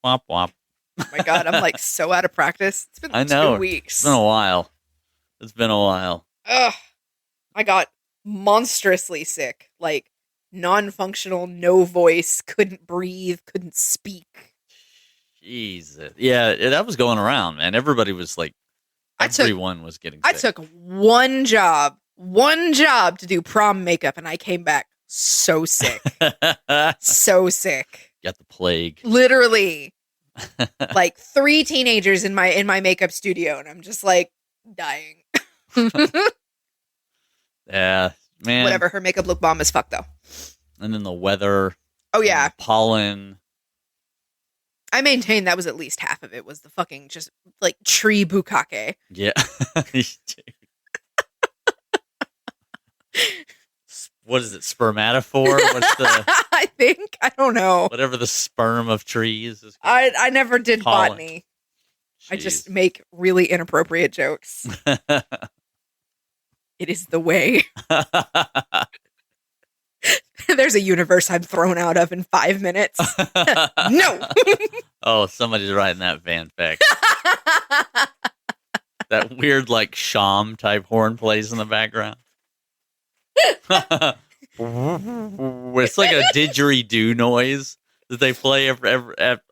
Womp womp. Oh my God, I'm like so out of practice. It's been I know. 2 weeks. It's been a while. It's been a while. Ugh. I got monstrously sick. Like, non-functional, no voice, couldn't breathe, couldn't speak. Jesus. Yeah, that was going around, man. Everybody was like, everyone was getting sick. I took one job to do prom makeup, and I came back so sick. So sick. Got the plague. Literally. Like 3 teenagers in my makeup studio, and I'm just like dying. Yeah, man. Whatever, her makeup look bomb as fuck though. And then the weather. Oh yeah. Pollen. I maintain that was at least half of it was the fucking just like tree bukkake. Yeah. What is it? Spermatophore? What's the? I think, I don't know. Whatever the sperm of trees is. I never did Pollen. botany. Jeez. I just make really inappropriate jokes. It is the way. There's a universe I'm thrown out of in 5 minutes. No. Oh, somebody's writing that fanfic. That weird, like, sham type horn plays in the background. It's like a didgeridoo noise that they play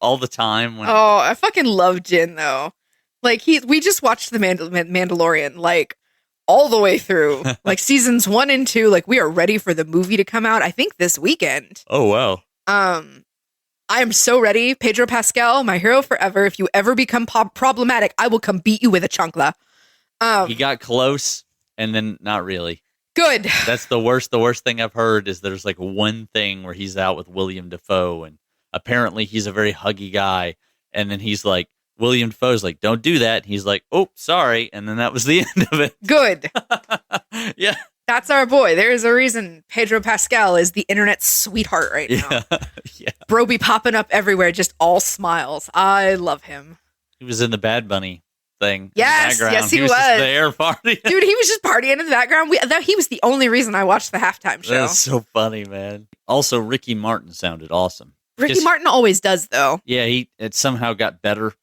all the time. Oh, I fucking love Jin though. Like we just watched the Mandalorian like all the way through, like seasons 1 and 2. Like we are ready for the movie to come out. I think this weekend. Oh wow. I am so ready. Pedro Pascal, my hero forever. If you ever become problematic, I will come beat you with a chancla. He got close, and then not really. Good. That's the worst. The worst thing I've heard is there's like one thing where he's out with William Dafoe, and apparently he's a very huggy guy. And then he's like, William Dafoe's like, don't do that. And he's like, oh, sorry. And then that was the end of it. Good. Yeah. That's our boy. There is a reason Pedro Pascal is the internet's sweetheart right now. Yeah. Bro be popping up everywhere, just all smiles. I love him. He was in the Bad Bunny thing. Yes, yes, he was. Just there partying. Dude, he was just partying in the background. He was the only reason I watched the halftime show. That's so funny, man. Also, Ricky Martin sounded awesome. Ricky Martin always does, though. Yeah, it somehow got better.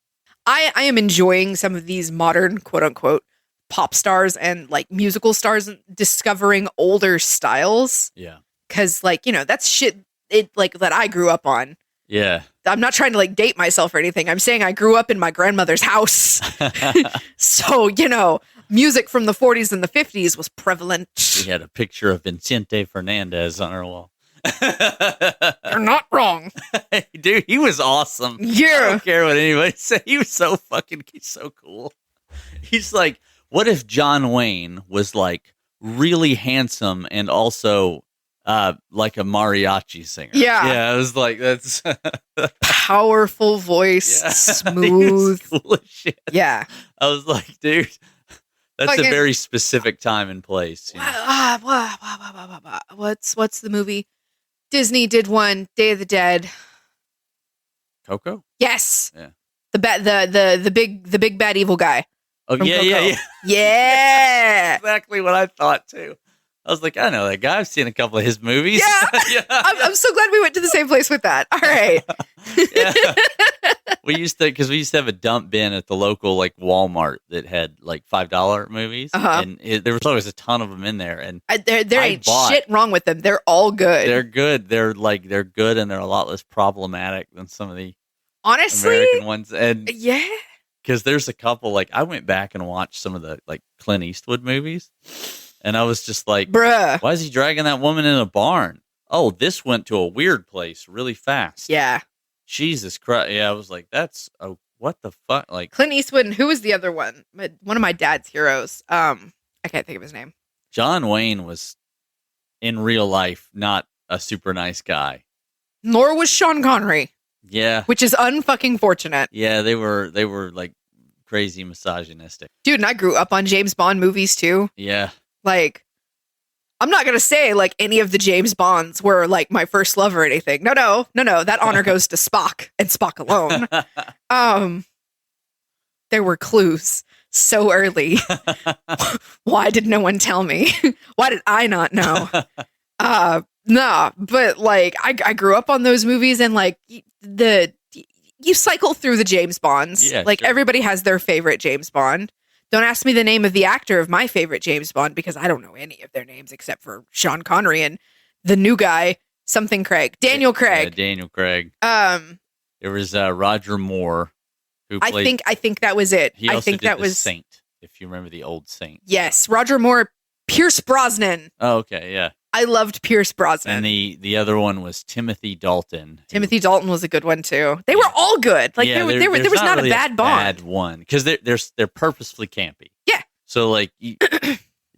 I am enjoying some of these modern, quote unquote, pop stars and like musical stars discovering older styles. Yeah. Because, like, you know, that's shit that I grew up on. Yeah. I'm not trying to like date myself or anything. I'm saying I grew up in my grandmother's house. So, you know, music from the 40s and the 50s was prevalent. We had a picture of Vicente Fernandez on our wall. You're not wrong. Dude, he was awesome. Yeah. I don't care what anybody says. He's so cool. He's like, what if John Wayne was like really handsome and also like a mariachi singer? Yeah. I was like, that's powerful voice, yeah. smooth. Cool as shit. Yeah. I was like, dude, that's a very specific time and place. You know? What's the movie? Disney did one, Day of the Dead. Coco? Yes. Yeah. The big bad evil guy. Oh yeah. Yeah. Exactly what I thought too. I was like, I know that guy. I've seen a couple of his movies. Yeah. I'm so glad we went to the same place with that. All right. Yeah. We used to have a dump bin at the local like Walmart that had like $5 movies, and there was always a ton of them in there. And there ain't shit wrong with them. They're all good. They're good. They're good, and they're a lot less problematic than some of the honestly American ones. And yeah, because there's a couple like I went back and watched some of the like Clint Eastwood movies, and I was just like, bruh, why is he dragging that woman in a barn? Oh, this went to a weird place really fast. Yeah. Jesus Christ. Yeah, I was like, what the fuck? Like Clint Eastwood, and who was the other one? One of my dad's heroes. I can't think of his name. John Wayne was in real life not a super nice guy. Nor was Sean Connery. Yeah. Which is unfucking fortunate. Yeah, they were like crazy misogynistic. Dude, and I grew up on James Bond movies too. Yeah. like I'm not going to say like any of the James Bonds were like my first love or anything. No. That honor goes to Spock and Spock alone. There were clues so early. Why did no one tell me? Why did I not know? Nah, but like I grew up on those movies, and like you cycle through the James Bonds. Yeah, like sure. everybody has their favorite James Bond. Don't ask me the name of the actor of my favorite James Bond because I don't know any of their names except for Sean Connery and the new guy, something Craig. Daniel Craig. Yeah, Daniel Craig. There was Roger Moore who played. I think that was it. He also I think did that the was Saint, if you remember the old Saint. Yes, Roger Moore, Pierce Brosnan. Oh, okay, yeah. I loved Pierce Brosnan. And the other one was Timothy Dalton. Timothy Dalton was a good one too. They were all good. Like there was not really a bad Bond. Bad one because they're purposefully campy. Yeah. So like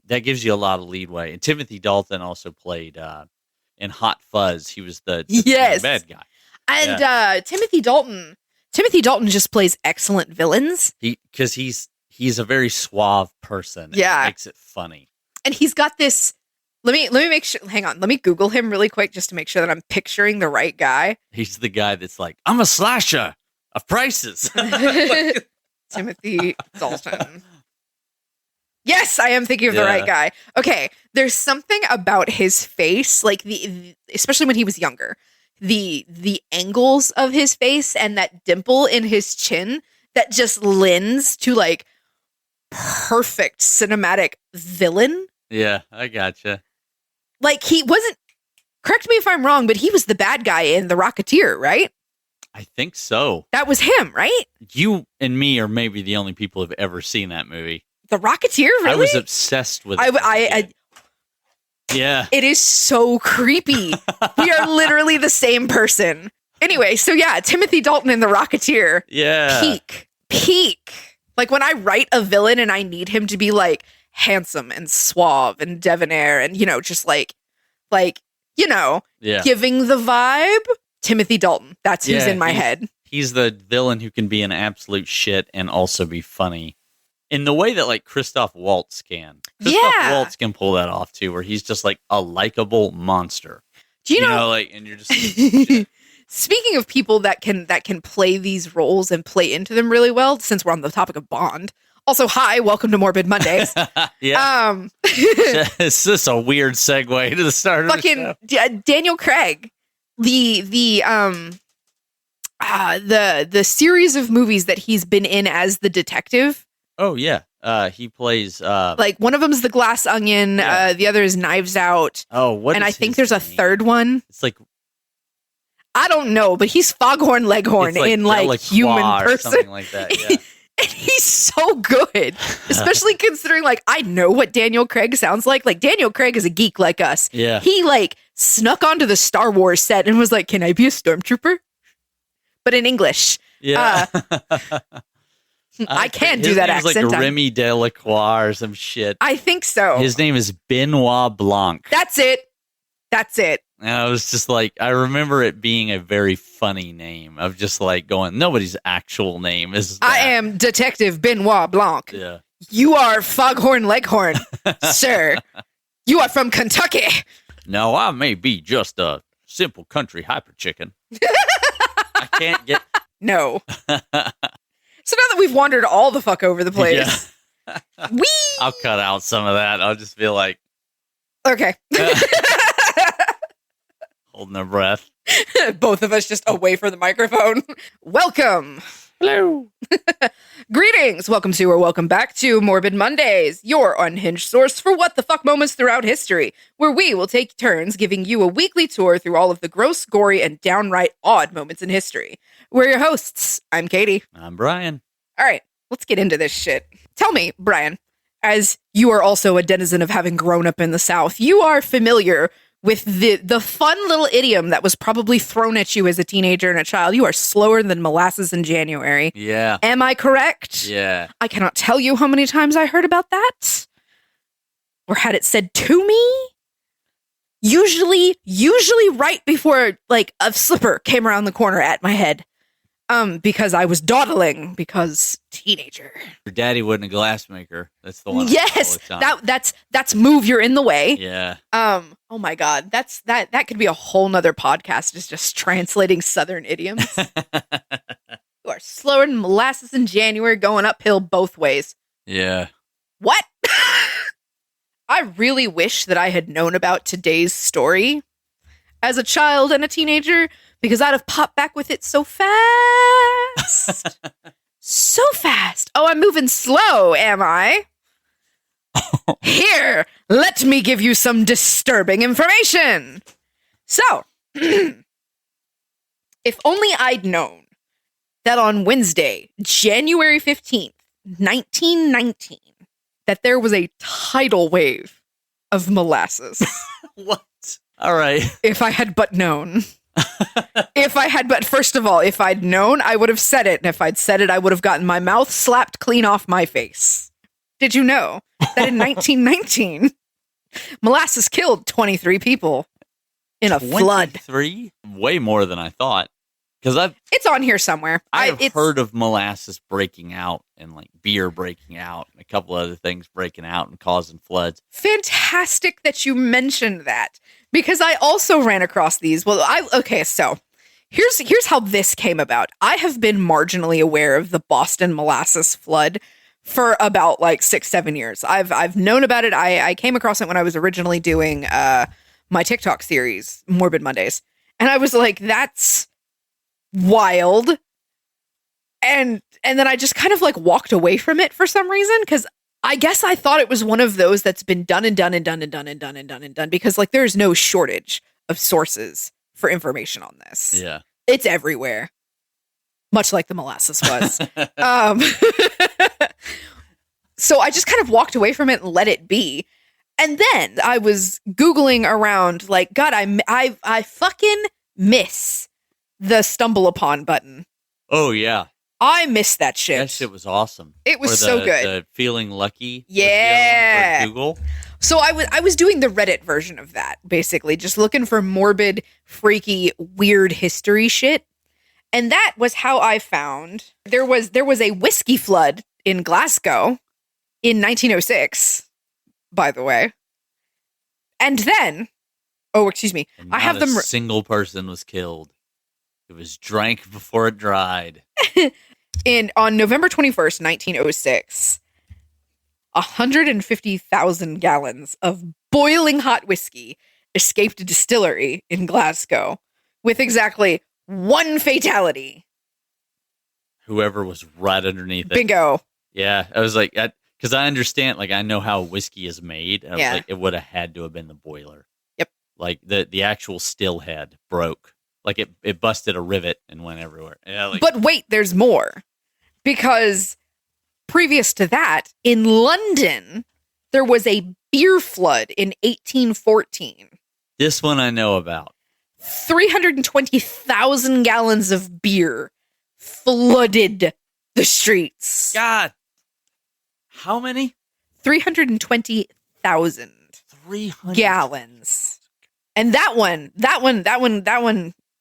that gives you a lot of leadway. And Timothy Dalton also played in Hot Fuzz. He was the bad guy. And Timothy Dalton just plays excellent villains. Because he's a very suave person. Yeah. And it makes it funny. And he's got this. Let me make sure. Hang on. Let me Google him really quick just to make sure that I'm picturing the right guy. He's the guy that's like, I'm a slasher of prices. Timothy Dalton. Yes, I am thinking of the right guy. Okay, there's something about his face, like especially when he was younger, the angles of his face and that dimple in his chin that just lends to like perfect cinematic villain. Yeah, I gotcha. Like he wasn't. Correct me if I'm wrong, but he was the bad guy in The Rocketeer, right? I think so. That was him, right? You and me are maybe the only people who've ever seen that movie. The Rocketeer, really? I was obsessed with it. Yeah. It is so creepy. We are literally the same person. Anyway, so yeah, Timothy Dalton in The Rocketeer. Yeah. Peak. Like when I write a villain and I need him to be like handsome and suave and debonair and, just giving the vibe. Timothy Dalton. That's who's in my head. He's the villain who can be an absolute shit and also be funny. In the way that like Christoph Waltz can. Christoph Waltz can pull that off too, where he's just like a likable monster. Do you know like, and you're just speaking of people that can play these roles and play into them really well, since we're on the topic of Bond. Also, hi, welcome to Morbid Mondays. Yeah. It's just a weird segue to the start of the show. Daniel Craig, the series of movies that he's been in as the detective. Oh yeah. He plays like one of them's The Glass Onion, the other is Knives Out. Oh, what? And I think there's a third one. It's like I don't know, but he's Foghorn Leghorn in like Human Person, something like that. Yeah. And he's so good, especially considering like I know what Daniel Craig sounds like. Like Daniel Craig is a geek like us. Yeah, he like snuck onto the Star Wars set and was like, "Can I be a stormtrooper?" But in English. Yeah. I can't do that accent. His name is like Remy Delacroix or some shit. I think so. His name is Benoit Blanc. That's it. And I was just like, I remember it being a very funny name of just like going, nobody's actual name is that. I am Detective Benoit Blanc. Yeah. You are Foghorn Leghorn, sir. You are from Kentucky. No, I may be just a simple country hyper chicken. I can't get... No. So now that we've wandered all the fuck over the place, I'll cut out some of that. I'll just be like, okay. Holding our breath. Both of us just away from the microphone. Welcome. Hello. Greetings. Welcome to or welcome back to Morbid Mondays, your unhinged source for what the fuck moments throughout history, where we will take turns giving you a weekly tour through all of the gross, gory, and downright odd moments in history. We're your hosts. I'm Katie. I'm Brian. All right, let's get into this shit. Tell me, Brian, as you are also a denizen of having grown up in the South, you are familiar with the fun little idiom that was probably thrown at you as a teenager and a child. You are slower than molasses in January. Yeah. Am I correct? Yeah. I cannot tell you how many times I heard about that or had it said to me. Usually right before like a slipper came around the corner at my head. Because I was dawdling because teenager. Your daddy wasn't a glass maker. That's the one. Yes, that's move. You're in the way. Yeah. Oh my God, that could be a whole nother podcast. Is just translating Southern idioms. You are slower than molasses in January, going uphill both ways. Yeah. What? I really wish that I had known about today's story as a child and a teenager, because I'd have popped back with it so fast. So fast. Oh, I'm moving slow, am I? Here, let me give you some disturbing information. So, if only I'd known that on Wednesday, January 15th, 1919, that there was a tidal wave of molasses. What? All right. If I had but known. First of all, if I'd known, I would have said it. And if I'd said it, I would have gotten my mouth slapped clean off my face. Did you know that in 1919, molasses killed 23 people in a flood? 23? Way more than I thought. Because It's on here somewhere. I've heard of molasses breaking out and like beer breaking out and a couple other things breaking out and causing floods. Fantastic that you mentioned that, because I also ran across these. Well, so here's how this came about. I have been marginally aware of the Boston molasses flood for about like 6-7 years. I've known about it. I came across it when I was originally doing my TikTok series, Morbid Mondays, and I was like, that's wild. And then I just kind of like walked away from it for some reason, because I guess I thought it was one of those that's been done and done and done and done and done and done and done, because like there's no shortage of sources for information on this. Yeah. It's everywhere. Much like the molasses was. So I just kind of walked away from it and let it be. And then I was Googling around like, God, I fucking miss the stumble upon button. Oh, yeah. I miss that shit. That shit was awesome. It was so good. The feeling lucky. Yeah. For Google. So I was doing the Reddit version of that, basically, just looking for morbid, freaky, weird history shit. And that was how I found there was a whiskey flood in Glasgow in 1906, by the way. And then, And I have them. A single person was killed. It was drank before it dried. On November 21st, 1906, 150,000 gallons of boiling hot whiskey escaped a distillery in Glasgow with exactly one fatality. Whoever was right underneath it. Bingo. Yeah, I was like, because I understand, like, I know how whiskey is made. And I was like, it would have had to have been the boiler. Yep. Like, the actual still head broke. Like, it busted a rivet and went everywhere. Yeah, like, But wait, there's more. Because previous to that, in London, there was a beer flood in 1814. this one I know about. 320,000 gallons of beer flooded the streets. God. How many? 320,000 300 gallons. And that one,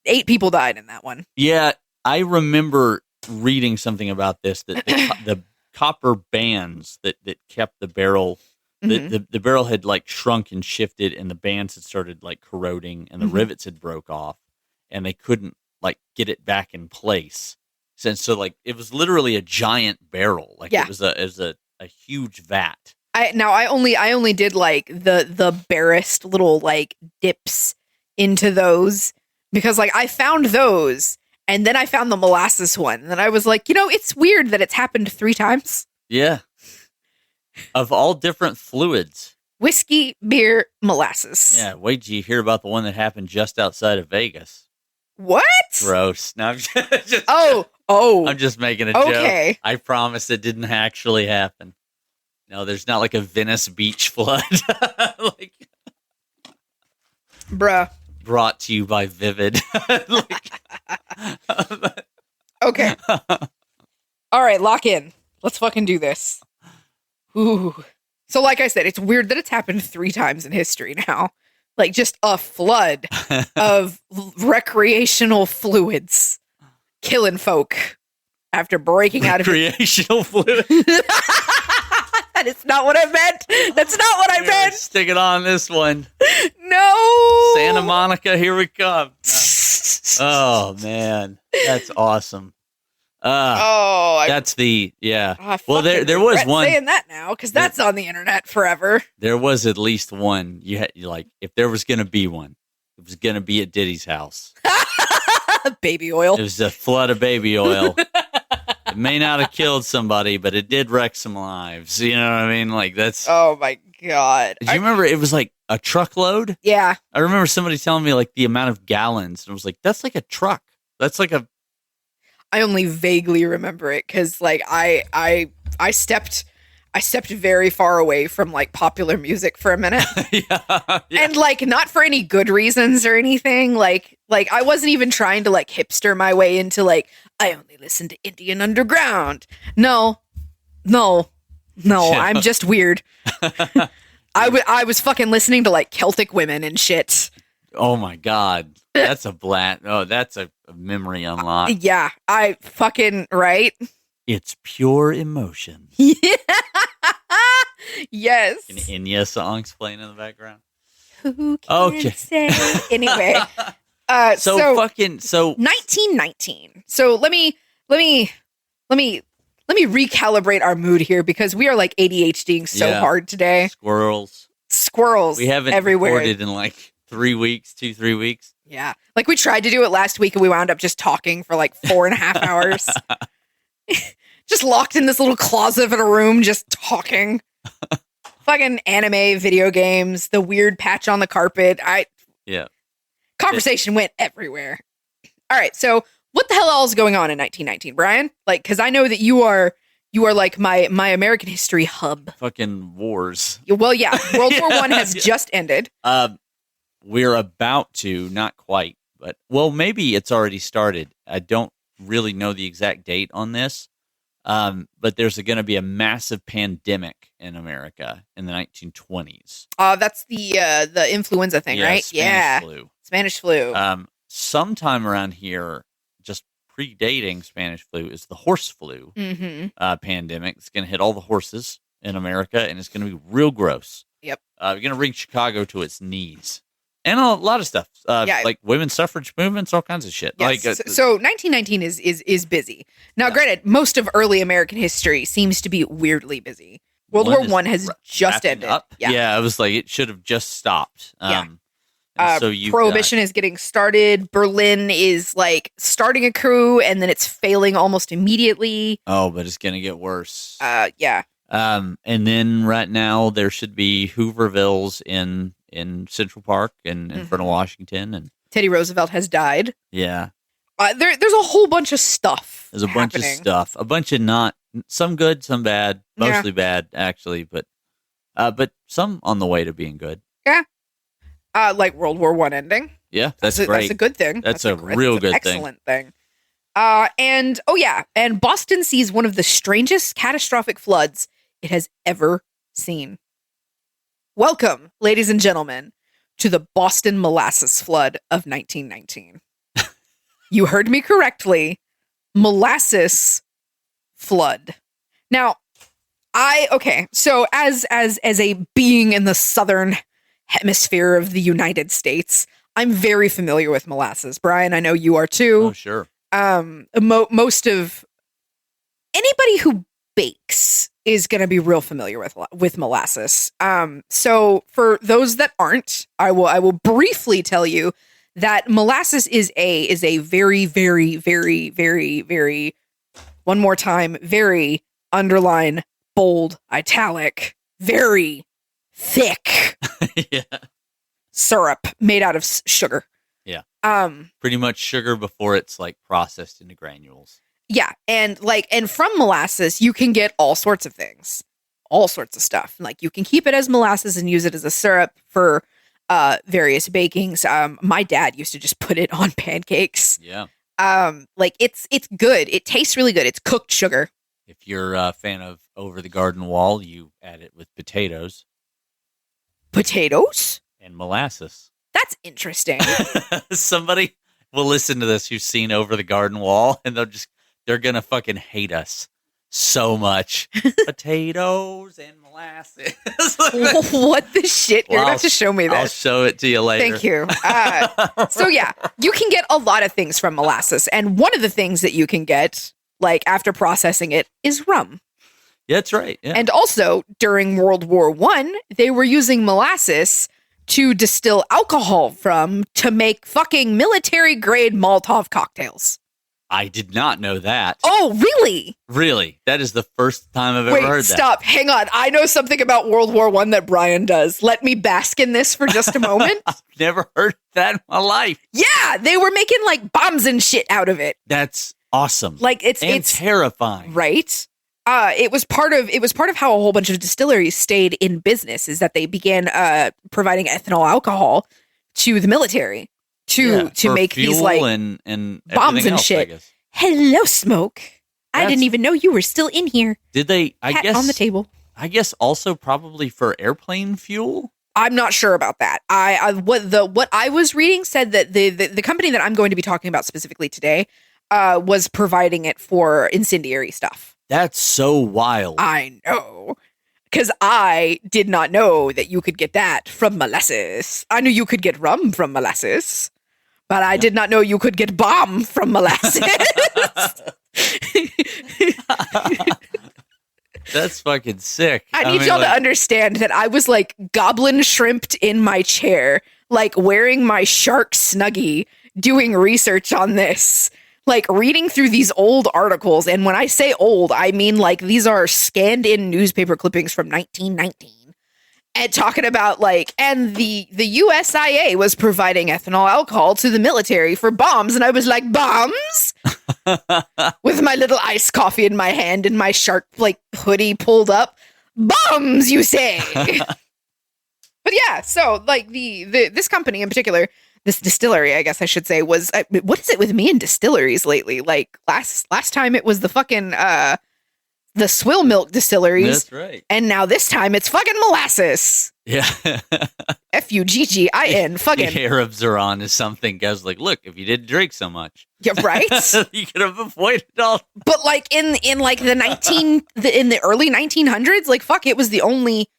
8 people died in that one. Yeah, I remember reading something about this, that the copper bands that kept the barrel, the barrel had like shrunk and shifted, and the bands had started like corroding, and the rivets had broke off, and they couldn't like get it back in place. So like it was literally a giant barrel, like it was a huge vat. I only did like the barest little like dips into those, because like I found those, and then I found the molasses one, and I was like, it's weird that it's happened 3 times. Yeah. Of all different fluids. Whiskey, beer, molasses. Yeah, wait till you hear about the one that happened just outside of Vegas. What? Gross. No, I'm just, Oh. I'm just making a Okay. joke. I promise it didn't actually happen. No, there's not like a Venice Beach flood. Like, bruh. brought to you by Vivid. Okay. All right, lock in. Let's fucking do this. Ooh. So like I said, it's weird that it's happened 3 times in history now. Like just a flood of recreational fluids killing folk after breaking out of recreational fluid. That is not what I meant. That's not what I meant. Stick it on this one. No. Santa Monica, here we come. Oh man, that's awesome. That's the well, there was one saying that now, because that's on the internet forever. There was at least one. You like, if there was going to be one, it was going to be at Diddy's house. Baby oil. It was a flood of baby oil. It may not have killed somebody, but it did wreck some lives. You know what I mean? Like, that's... Oh, my God. Do you remember it was like a truckload? Yeah. I remember somebody telling me like the amount of gallons. And I was like, that's like a truck. That's like a... I only vaguely remember it because, like, I stepped very far away from like popular music for a minute. yeah. And like not for any good reasons or anything. Like I wasn't even trying to like hipster my way into like I only listen to Indian Underground. No. I'm just weird. I was fucking listening to like Celtic women and shit. Oh my God. That's a that's a memory unlock. Yeah, I fucking right. It's pure emotion. Yeah. Yes. An Enya song's playing in the background. Who can say? Anyway, so 1919. So let me recalibrate our mood here because we are like ADHDing so hard today. Squirrels. We haven't everywhere. Recorded in like 3 weeks, 2-3 weeks. Yeah, like we tried to do it last week and we wound up just talking for like 4.5 hours. Just locked in this little closet of a room, just talking. Fucking anime, video games, the weird patch on the carpet. Conversation went everywhere. All right, so what the hell else is going on in 1919, Brian? Like, because I know that you are like my American history hub. Fucking wars. Well, yeah, World War I has just ended. We're about to, not quite, but well, maybe it's already started. I don't really know the exact date on this. But there's going to be a massive pandemic in America in the 1920s. That's the influenza thing, right? Spanish flu. Spanish flu. Sometime around here, just predating Spanish flu, is the horse flu pandemic. It's going to hit all the horses in America, and it's going to be real gross. Yep. We're going to bring Chicago to its knees. And a lot of stuff, like women's suffrage movements, all kinds of shit. Yes. So 1919 is busy. Now, granted, most of early American history seems to be weirdly busy. World War I has just ended. Yeah, it was like it should have just stopped. So Prohibition is getting started. Berlin is like starting a coup, and then it's failing almost immediately. Oh, but it's going to get worse. Yeah. And then right now there should be Hoovervilles in Central Park and in front of Washington, and Teddy Roosevelt has died. Yeah. There's a whole bunch of stuff. There's a bunch of stuff. A bunch of some good, some bad, mostly bad actually, but some on the way to being good. Yeah. Like World War I ending. Yeah, that's great. That's a good thing. That's a real good excellent thing. And Boston sees one of the strangest catastrophic floods it has ever seen. Welcome, ladies and gentlemen, to the Boston Molasses flood of 1919. You heard me correctly. Molasses flood. Now, so as a being in the southern hemisphere of the United States, I'm very familiar with molasses. Brian, I know you are too. Oh, sure. Most of anybody who bakes is going to be real familiar with molasses. So for those that aren't, I will briefly tell you that molasses is a very, very, very, very, very, one more time, very underline, bold, italic, very thick syrup made out of sugar. Yeah. Pretty much sugar before it's like processed into granules. Yeah, and from molasses you can get all sorts of things. All sorts of stuff. Like you can keep it as molasses and use it as a syrup for various bakings. My dad used to just put it on pancakes. Yeah. It's good. It tastes really good. It's cooked sugar. If you're a fan of Over the Garden Wall, you add it with potatoes. Potatoes? And molasses. That's interesting. Somebody will listen to this who's seen Over the Garden Wall, and they're going to fucking hate us so much. Potatoes and molasses. What the shit? You're going to have to show me this. I'll show it to you later. Thank you. So yeah, you can get a lot of things from molasses. And one of the things that you can get, like after processing it, is rum. Yeah, that's right. Yeah. And also, during World War I, they were using molasses to distill alcohol from to make fucking military grade Molotov cocktails. I did not know that. Oh, really? Really? That is the first time I've ever heard that. Stop. Hang on. I know something about World War I that Brian does. Let me bask in this for just a moment. I've never heard that in my life. Yeah, they were making like bombs and shit out of it. That's awesome. Like it's terrifying. Right? It was part of how a whole bunch of distilleries stayed in business, is that they began providing ethanol alcohol to the military to make these like and bombs and else, shit. Hello, Smoke. I didn't even know you were still in here. Did they? I guess on the table. I guess also probably for airplane fuel. I'm not sure about that. What I was reading said that the company that I'm going to be talking about specifically today was providing it for incendiary stuff. That's so wild. I know. Because I did not know that you could get that from molasses. I knew you could get rum from molasses, but I did not know you could get bomb from molasses. That's fucking sick. I need y'all to understand that I was like goblin shrimped in my chair, like wearing my shark snuggie, doing research on this, like reading through these old articles. And when I say old, I mean like these are scanned in newspaper clippings from 1919. And talking about like, and the USIA was providing ethanol alcohol to the military for bombs. And I was like, bombs? With my little iced coffee in my hand and my shark like hoodie pulled up. Bombs, you say? But yeah, so like this company in particular, this distillery, I guess I should say, was what is it with me and distilleries lately? Like last time it was the fucking the swill milk distilleries. That's right. And now this time it's fucking molasses. Yeah. FUGGIN. Fucking. The Arabs are on to something. Guys, like, look, if you didn't drink so much. Yeah, right? You could have avoided all. But like in like in the early 1900s, like fuck, it was the only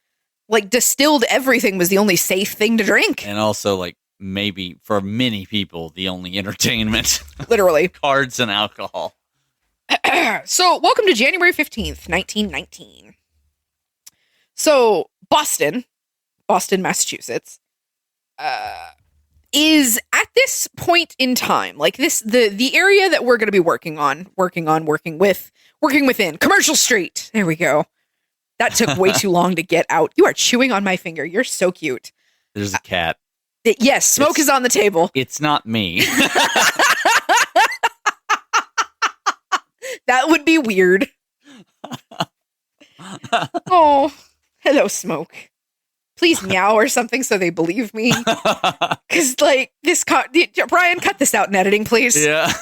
like distilled everything was the only safe thing to drink. And also like maybe for many people, the only entertainment. Literally. Cards and alcohol. So, welcome to January 15th, 1919. So, Boston, Massachusetts, is at this point in time, like the area that we're going to be working within, Commercial Street. There we go. That took way too long to get out. You are chewing on my finger. You're so cute. There's a cat. Yes, Smoke is on the table. It's not me. That would be weird. Oh, hello, Smoke. Please meow or something so they believe me. Because, like, Brian, cut this out in editing, please. Yeah.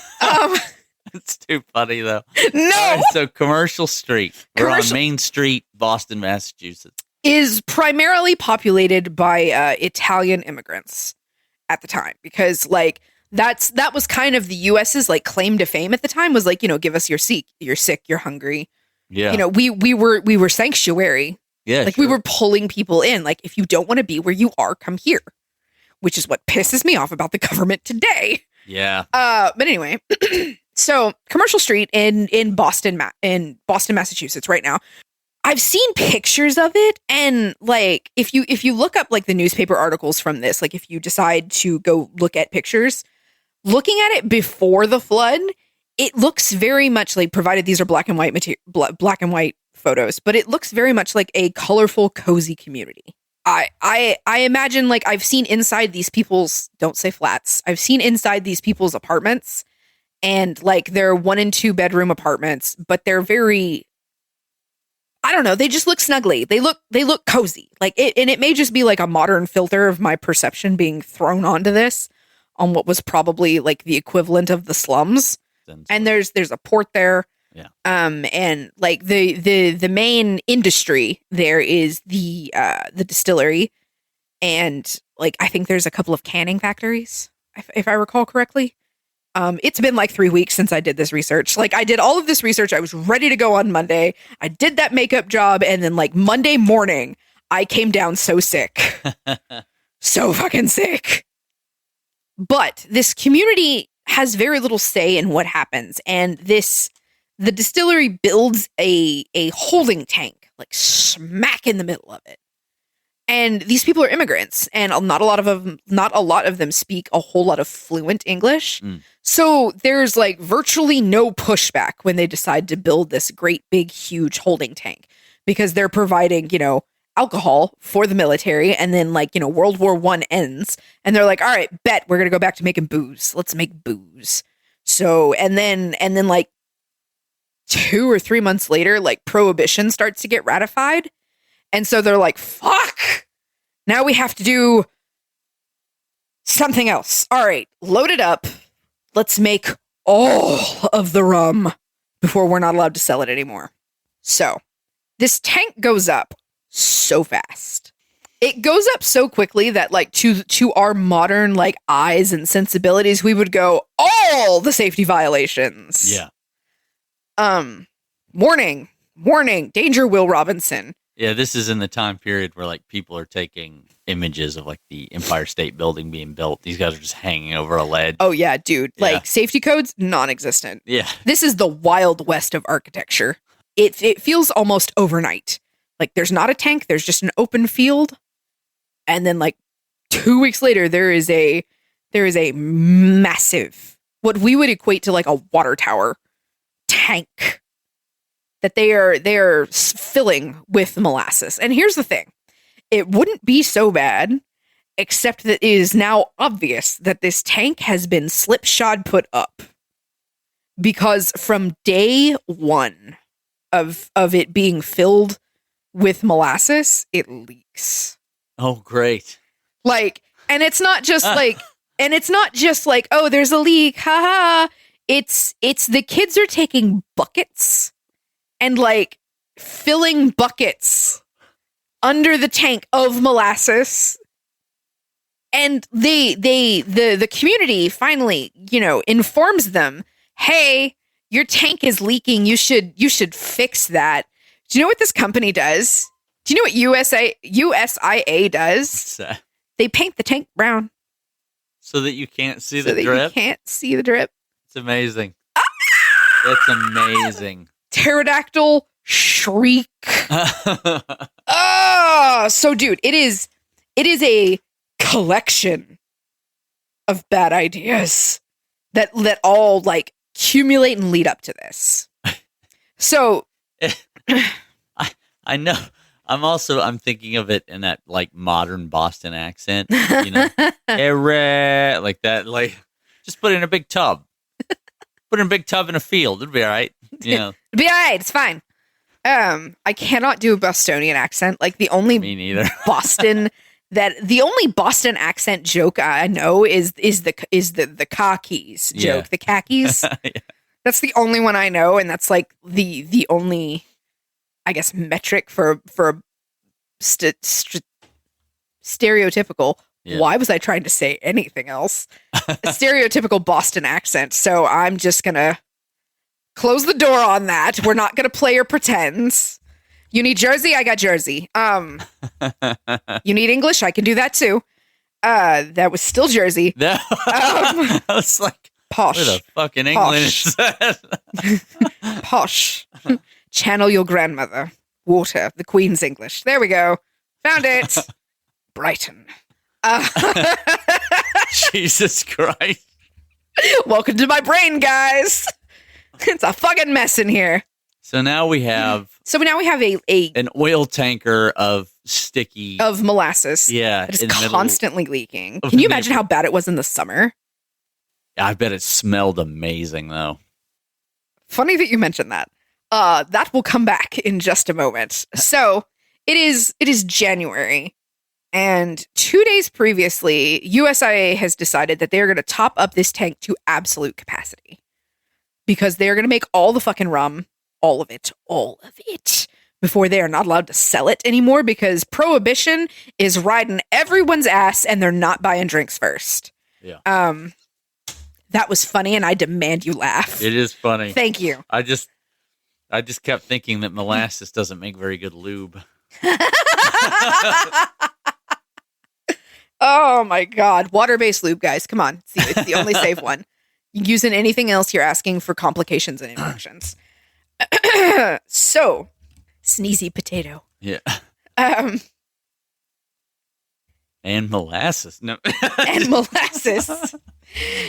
It's too funny, though. No! Right, so, Commercial Street. We're on Main Street, Boston, Massachusetts. Is primarily populated by Italian immigrants at the time. Because, like, that was kind of the U.S.'s like claim to fame at the time, was like, you know, give us you're sick, you're hungry. Yeah. You know, we were sanctuary. Yeah. Like sure. we were pulling people in. Like, if you don't want to be where you are, come here. Which is what pisses me off about the government today. Yeah. But anyway, so Commercial Street in Boston, Massachusetts right now. I've seen pictures of it, and like if you look up like the newspaper articles from this, like if you decide to go look at pictures, looking at it before the flood, it looks very much like, provided these are black and white photos, but it looks very much like a colorful, cozy community. I imagine, like, I've seen inside these people's, don't say flats, I've seen inside these people's apartments, and like they're 1 and 2 bedroom apartments, but they're very, I don't know, they just look snuggly. They look cozy. Like it, and it may just be like a modern filter of my perception being thrown onto this on what was probably like the equivalent of the slums. And there's a port there. Yeah. And like the main industry there is the distillery, and like I think there's a couple of canning factories, if I recall correctly. It's been like 3 weeks since I did this research. Like, I did all of this research. I was ready to go on Monday. I did that makeup job, and then like Monday morning, I came down so sick. So fucking sick. But this community has very little say in what happens, and the distillery builds a holding tank, like smack in the middle of it. And these people are immigrants, and not a lot of them speak a whole lot of fluent English. So there's like virtually no pushback when they decide to build this great big huge holding tank, because they're providing, alcohol for the military. And then World War I ends and they're like, all right, bet we're going to go back to making booze. Let's make booze. So, and then like 2 or 3 months later, like Prohibition starts to get ratified. And so they're like, fuck, now we have to do something else. All right, load it up. Let's make all of the rum before we're not allowed to sell it anymore. So this tank goes up so fast. It goes up so quickly that to our modern eyes and sensibilities, we would go, all the safety violations. Yeah. Warning, danger, Will Robinson. Yeah, this is in the time period where people are taking images of the Empire State Building being built. These guys are just hanging over a ledge. Oh yeah, dude. Yeah. Safety codes, non-existent. Yeah. This is the Wild West of architecture. It feels almost overnight. There's not a tank, there's just an open field. And then 2 weeks later, there is a massive, what we would equate to a water tower tank that they are filling with molasses. And here's the thing. It wouldn't be so bad, except that it is now obvious that this tank has been slipshod put up. Because from day one of it being filled with molasses, it leaks. Oh, great. And it's not just oh, there's a leak, haha. It's the kids are taking buckets and filling buckets under the tank of molasses. And the community finally, informs them, hey, your tank is leaking. You should fix that. Do you know what this company does? Do you know what USIA does? What's that? They paint the tank brown. So that you can't see so the that drip? You can't see the drip. It's amazing. That's amazing. Pterodactyl shriek. So dude, it is a collection of bad ideas that all accumulate and lead up to this. So I know. I'm thinking of it in that modern Boston accent, like that. Just put it in a big tub. Put it in a big tub in a field. It'll be all right. It'll be all right. It's fine. I cannot do a Bostonian accent. The only Me neither. the only Boston accent joke I know is the khakis joke. Yeah. The khakis. Yeah. That's the only one I know, and that's the only, I guess, metric for stereotypical. Yeah. Why was I trying to say anything else? A stereotypical Boston accent. So I'm just gonna close the door on that. We're not gonna play or pretend. You need Jersey? I got Jersey. You need English? I can do that too. That was still Jersey. I was like, posh. where the fucking English is that? Posh. Channel your grandmother. Water. The Queen's English. There we go. Found it. Brighton. Jesus Christ. Welcome to my brain, guys. It's a fucking mess in here. So now we have an oil tanker of sticky molasses. Yeah, that is constantly leaking. Can you imagine how bad it was in the summer? I bet it smelled amazing though. Funny that you mentioned that. That will come back in just a moment. So it is January, and 2 days previously, USIA has decided that they are going to top up this tank to absolute capacity because they are going to make all the fucking rum, all of it, before they are not allowed to sell it anymore because Prohibition is riding everyone's ass and they're not buying drinks first. Yeah. That was funny, and I demand you laugh. It is funny. Thank you. I just kept thinking that molasses doesn't make very good lube. Oh my God. Water-based lube, guys. Come on. It's the only safe one. Using anything else, you're asking for complications and infections. So, sneezy potato. Yeah. And molasses. No. And molasses.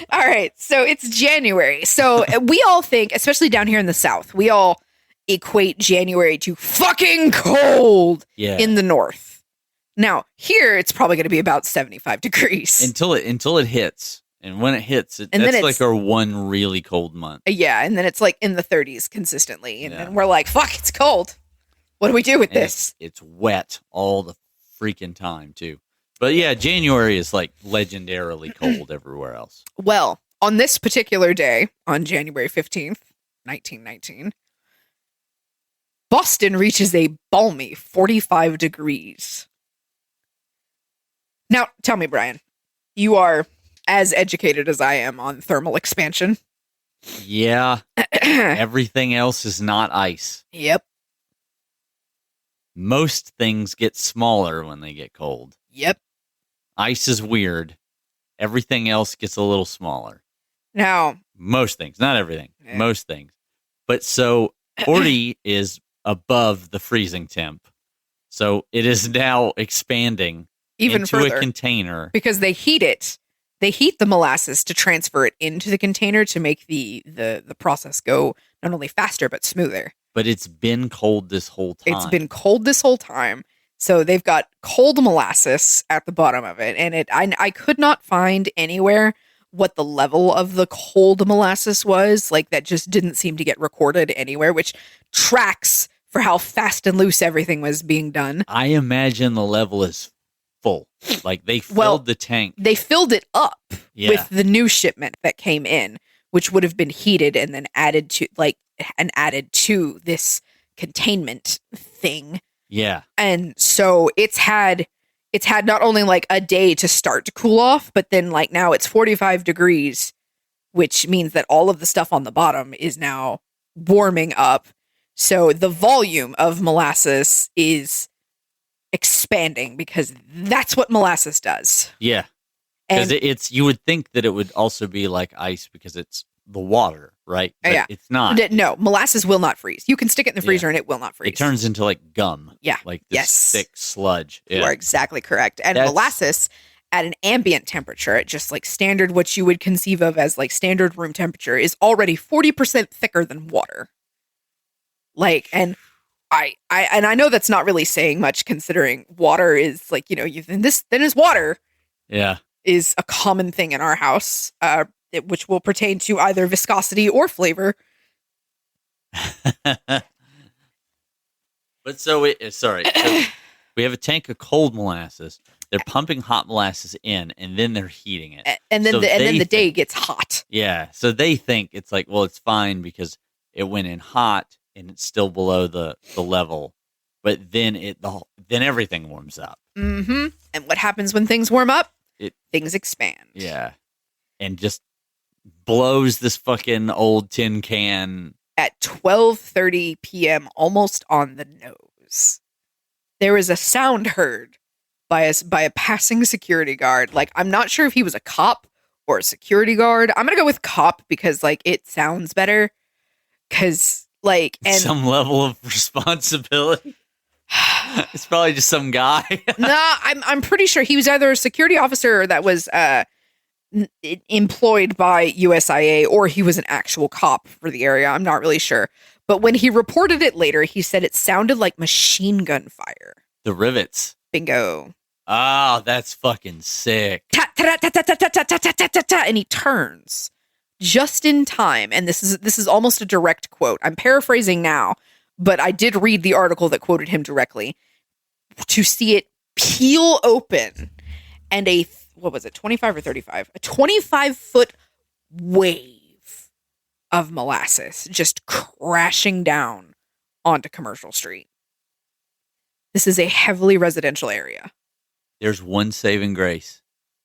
All right, so it's January. So we all think, especially down here in the South, we all equate January to fucking cold in the North. Now, here it's probably going to be about 75 degrees. Until it hits. And when it hits, that's like our one really cold month. Yeah, and then it's like in the 30s consistently. And we're like, fuck, it's cold. What do we do with this? It's wet all the freaking time, too. But yeah, January is like legendarily cold everywhere else. Well, on this particular day, on January 15th, 1919, Boston reaches a balmy 45 degrees. Now, tell me, Brian, you are as educated as I am on thermal expansion. Yeah. Everything else is not ice. Yep. Most things get smaller when they get cold. Yep. Ice is weird. Everything else gets a little smaller. Now, most things, not everything, most things. But so 40 is above the freezing temp. So it is now expanding even into further, a container. Because they heat it. They heat the molasses to transfer it into the container to make the process go not only faster, but smoother. But it's been cold this whole time. It's been cold this whole time. So they've got cold molasses at the bottom of it. And I could not find anywhere what the level of the cold molasses was. Like, that just didn't seem to get recorded anywhere, which tracks for how fast and loose everything was being done. I imagine the level is full. Like, they filled the tank. They filled it up with the new shipment that came in, which would have been heated and then added to this containment thing. Yeah. And so it's had not only like a day to start to cool off, but then like now it's 45 degrees, which means that all of the stuff on the bottom is now warming up. So the volume of molasses is expanding because that's what molasses does. Yeah. Because it's you would think that it would also be like ice because it's the water, right? But yeah. It's not. No, molasses will not freeze. You can stick it in the freezer and it will not freeze. It turns into like gum. Yeah. Like this thick sludge. You are exactly correct. And molasses at an ambient temperature, at just like standard, what you would conceive of as like standard room temperature, is already 40% thicker than water. Like, and I know that's not really saying much considering water is like, then is water. Yeah. Is a common thing in our house, which will pertain to either viscosity or flavor. But so we have a tank of cold molasses. They're pumping hot molasses in, and then they're heating it. And then the day gets hot. Yeah, so they think it's like, well, it's fine because it went in hot and it's still below the level. But then then everything warms up. Mm-hmm. And what happens when things warm up? Things expand. Yeah. And just blows this fucking old tin can. At 12:30 p.m., almost on the nose, there was a sound heard by a passing security guard. Like, I'm not sure if he was a cop or a security guard. I'm going to go with cop because, like, it sounds better. Because, like... some level of responsibility. It's probably just some guy. No, I'm pretty sure he was either a security officer that was employed by USIA or he was an actual cop for the area. I'm not really sure. But when he reported it later, he said it sounded like machine gun fire. The rivets. Bingo. Oh, that's fucking sick. And he turns just in time. And this is almost a direct quote. I'm paraphrasing now, but I did read the article that quoted him directly, to see it peel open and what was it, 25 or 35? A 25-foot wave of molasses just crashing down onto Commercial Street. This is a heavily residential area. There's one saving grace.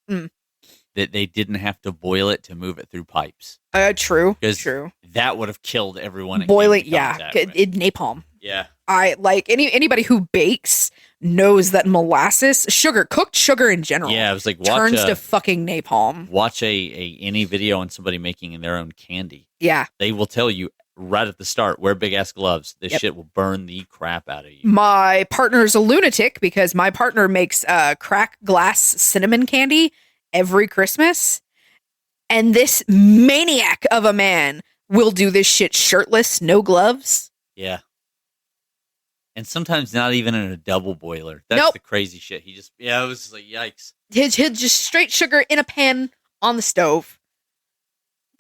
That they didn't have to boil it to move it through pipes. True. That would have killed everyone. Boiling, napalm. Yeah. I like anybody who bakes knows that molasses, cooked sugar in general. Yeah, it was like turns to fucking napalm. Watch any video on somebody making their own candy. Yeah. They will tell you right at the start. Wear big ass gloves. This shit will burn the crap out of you. My partner's a lunatic because my partner makes crack glass cinnamon candy every Christmas. And this maniac of a man will do this shit shirtless, no gloves. Yeah. And sometimes not even in a double boiler. That's the crazy shit. He just, it was like, yikes. He'll just straight sugar in a pan on the stove.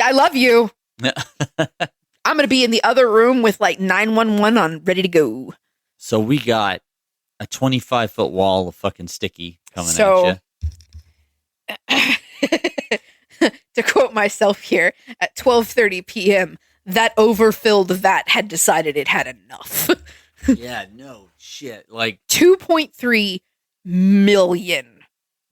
I love you. I'm going to be in the other room with like 911 on, ready to go. So we got a 25-foot wall of fucking sticky coming at you. To quote myself here, at 12:30 p.m., that overfilled vat had decided it had enough. Yeah, no shit. Like 2.3 million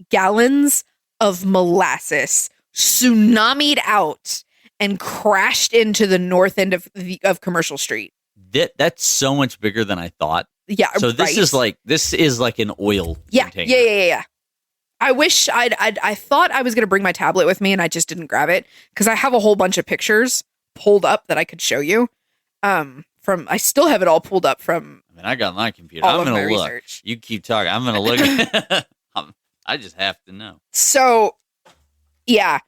gallons of molasses tsunamied out and crashed into the north end of Commercial Street. That's so much bigger than I thought. Yeah. So this is like an oil container. Yeah. I wish I thought I was going to bring my tablet with me and I just didn't grab it because I have a whole bunch of pictures pulled up that I could show you. I still have it all pulled up from. I mean, I got my computer. I'm going to look. Research. You keep talking. I'm going to look. I just have to know. So, yeah.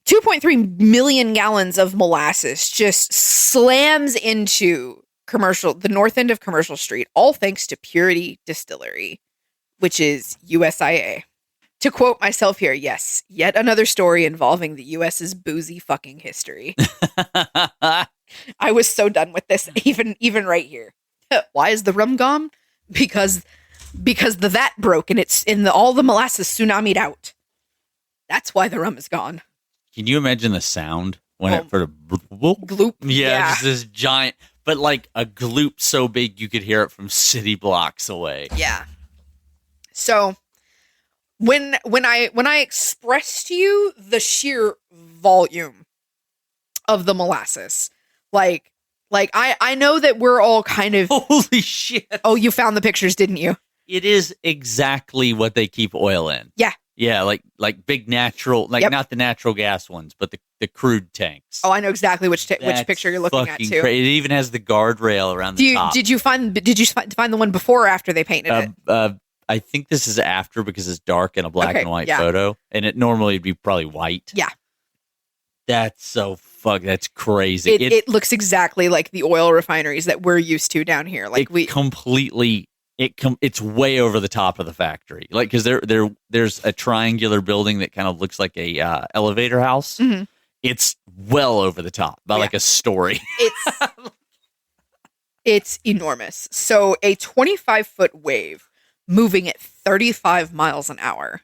2.3 million gallons of molasses just slams into the north end of Commercial Street, all thanks to Purity Distillery, which is USIA. To quote myself here, yes, yet another story involving the US's boozy fucking history. I was so done with this, even right here. Why is the rum gone? Because the vat broke and it's all the molasses tsunamied out. That's why the rum is gone. Can you imagine the sound when it sort of gloop? Yeah, just this giant, but like a gloop so big you could hear it from city blocks away. Yeah. So when I expressed to you the sheer volume of the molasses, like I know that we're all kind of holy shit. Oh, you found the pictures, didn't you? It is exactly what they keep oil in. Yeah. Yeah, like big natural, not the natural gas ones, but the crude tanks. Oh, I know exactly which picture you're looking at too. It even has the guardrail around the top. Did you find the one before or after they painted it? I think this is after because it's dark and a black and white photo, and it normally would be probably white. Yeah. That's so that's crazy. It looks exactly like the oil refineries that we're used to down here. Like it's way over the top of the factory. Like, because there's a triangular building that kind of looks like a elevator house. Mm-hmm. It's well over the top, about like a story. It's enormous. So a 25-foot wave moving at 35 miles an hour.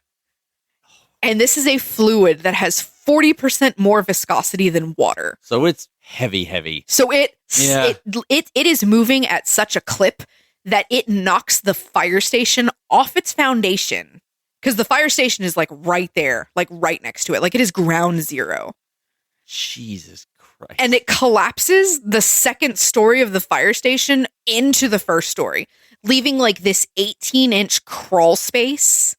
And this is a fluid that has 40% more viscosity than water. So it's heavy. So it is moving at such a clip that it knocks the fire station off its foundation. Because the fire station is like right there, like right next to it. Like it is ground zero. Jesus Christ. And it collapses the second story of the fire station into the first story, leaving like this 18-inch crawl space.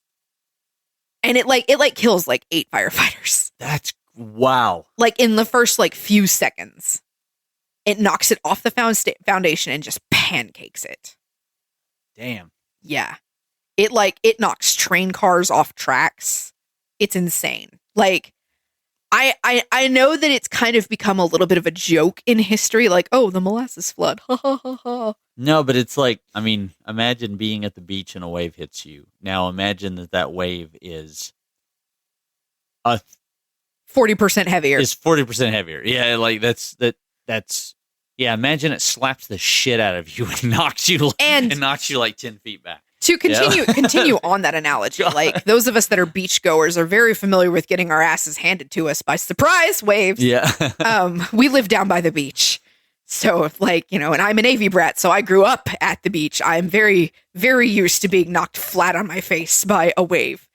And it kills like 8 firefighters. That's wow. Like in the first like few seconds. It knocks it off the foundation and just pancakes it. Damn. Yeah. It knocks train cars off tracks. It's insane. Like I know that it's kind of become a little bit of a joke in history, like, oh, the molasses flood. Ha ha ha ha. No, but it's like, I mean, imagine being at the beach and a wave hits you. Now imagine that wave is 40% heavier. Is 40% heavier. Yeah, like that's yeah, imagine it slaps the shit out of you and knocks you like 10 feet back. To continue on that analogy, like those of us that are beachgoers are very familiar with getting our asses handed to us by surprise waves. Yeah. We live down by the beach. So and I'm a Navy brat, so I grew up at the beach. I'm very, very used to being knocked flat on my face by a wave.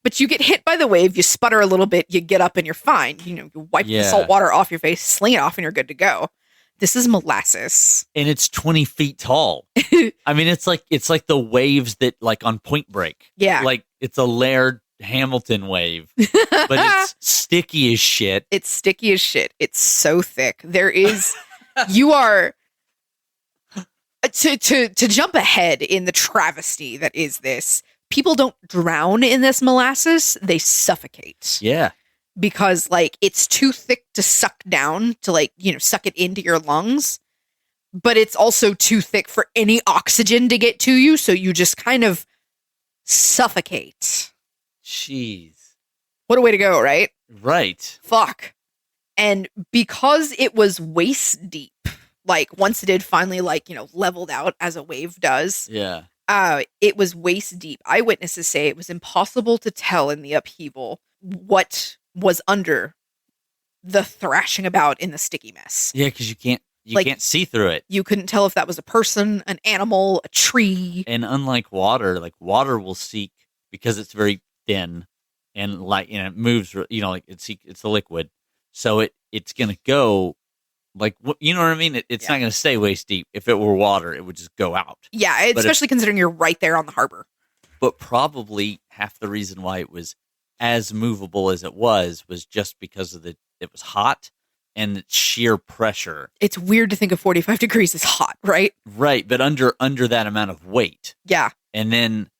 But you get hit by the wave, you sputter a little bit, you get up and you're fine. You wipe the salt water off your face, sling it off, and you're good to go. This is molasses. And it's 20 feet tall. I mean, it's like the waves that like on Point Break. Yeah. Like it's a layered Hamilton wave, but it's sticky as shit. It's sticky as shit. It's so thick. You are to jump ahead in the travesty that is this. People don't drown in this molasses; they suffocate. Yeah, because like it's too thick to suck down to like suck it into your lungs, but it's also too thick for any oxygen to get to you, so you just kind of suffocate. Jeez, what a way to go, right? Right. Fuck. And because it was waist deep, like once it had finally leveled out as a wave does. Yeah. It was waist deep. Eyewitnesses say it was impossible to tell in the upheaval what was under the thrashing about in the sticky mess. Yeah, because you can't see through it. You couldn't tell if that was a person, an animal, a tree. And unlike water, like water will seek because it's very thin and it moves. Like it's a liquid, so it's gonna go. Like, you know what I mean? It's not going to stay waist deep. If it were water, it would just go out. Yeah, especially considering you're right there on the harbor. But probably half the reason why it was as movable as it was just because of it was hot and its sheer pressure. It's weird to think of 45 degrees as hot, right? Right, but under that amount of weight. Yeah. And then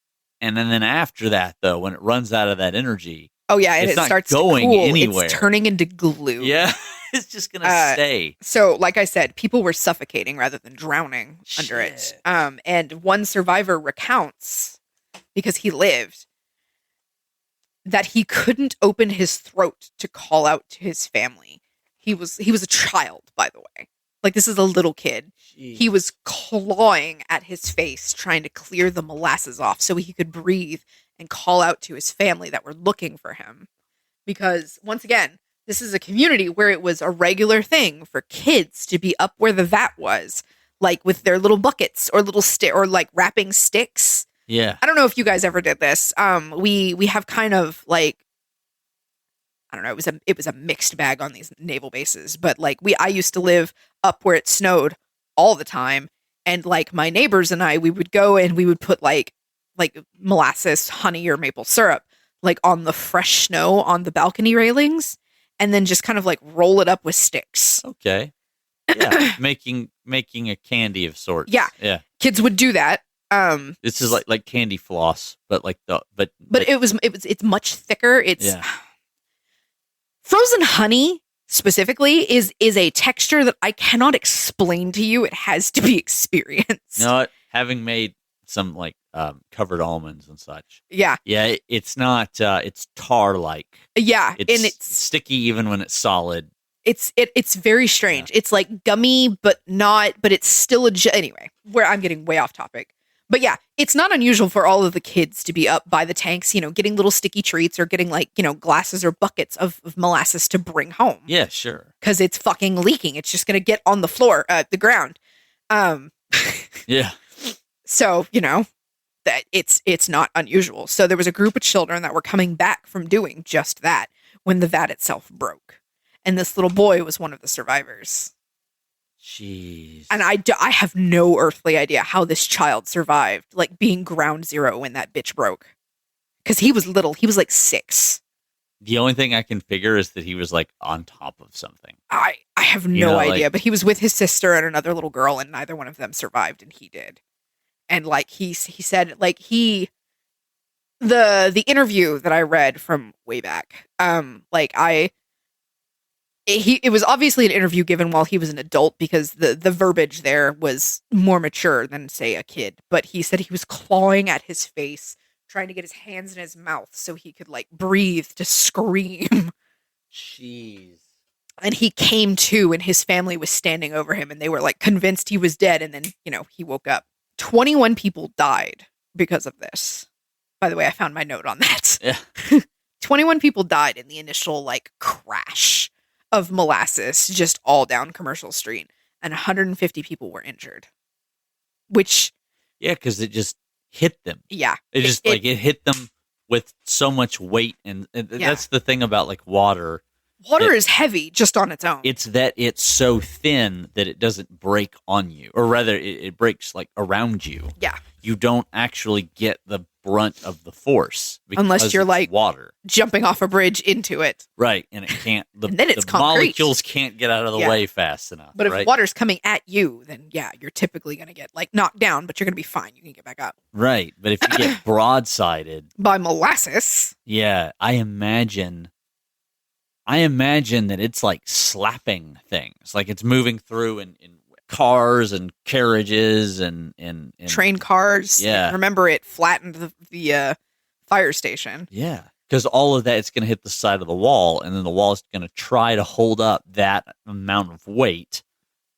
after that, though, when it runs out of that energy, oh yeah, and it starts going to cool. Anywhere. It's turning into glue. Yeah. It's just going to stay. So, like I said, people were suffocating rather than drowning under it. And one survivor recounts, because he lived, that he couldn't open his throat to call out to his family. He was a child, by the way. Like, this is a little kid. Jeez. He was clawing at his face, trying to clear the molasses off so he could breathe and call out to his family that were looking for him. Because, once again, this is a community where it was a regular thing for kids to be up where the vat was, like with their little buckets or little or like wrapping sticks. Yeah. I don't know if you guys ever did this. We have kind of like, I don't know, it was a mixed bag on these naval bases, but like I used to live up where it snowed all the time, and like my neighbors and we would go and we would put like molasses, honey, or maple syrup like on the fresh snow on the balcony railings. And then just kind of like roll it up with sticks. Okay. Yeah. making a candy of sorts. Yeah. Yeah. Kids would do that. This is like candy floss, but it's much thicker. It's frozen honey specifically is a texture that I cannot explain to you. It has to be experienced. No, having made some like covered almonds and such. Yeah. Yeah, it's not it's tar like. Yeah, and it's sticky even when it's solid. It's very strange. Yeah. It's like gummy but it's still anyway, where I'm getting way off topic. But yeah, it's not unusual for all of the kids to be up by the tanks, getting little sticky treats or getting like, glasses or buckets of molasses to bring home. Yeah, sure. Cuz it's fucking leaking. It's just going to get on the floor, the ground. Yeah. So, that it's not unusual. So there was a group of children that were coming back from doing just that when the vat itself broke. And this little boy was one of the survivors. Jeez. And I have no earthly idea how this child survived, like being ground zero when that bitch broke. Because he was little. He was like 6. The only thing I can figure is that he was like on top of something. I have no idea, but he was with his sister and another little girl, and neither one of them survived, and he did. And like he said, like the interview that I read from way back, it was obviously an interview given while he was an adult because the verbiage there was more mature than say a kid. But he said he was clawing at his face, trying to get his hands in his mouth so he could like breathe to scream. Jeez. And he came to, and his family was standing over him, and they were like convinced he was dead. And then he woke up. 21 people died because of this. By the way, I found my note on that. Yeah. 21 people died in the initial like crash of molasses just all down Commercial Street, and 150 people were injured. Which, yeah, because it just hit them. Yeah, it hit them with so much weight, and that's the thing about like water. Water is heavy just on its own. It's that it's so thin that it doesn't break on you, or rather, it breaks like around you. Yeah, you don't actually get the brunt of the force. Unless you're it's like water. jumping off a bridge into it. Right. And it can't, And then it's the concrete. molecules can't get out of the way fast enough. But if right? water's coming at you, then yeah, you're typically going to get like knocked down, but you're going to be fine. You can get back up. Right. But if you get broadsided. By molasses. Yeah. I imagine that it's like slapping things. Like it's moving through in cars and carriages and train cars. Yeah. Remember, it flattened the fire station. Yeah. Because all of that, it's going to hit the side of the wall, and then the wall is going to try to hold up that amount of weight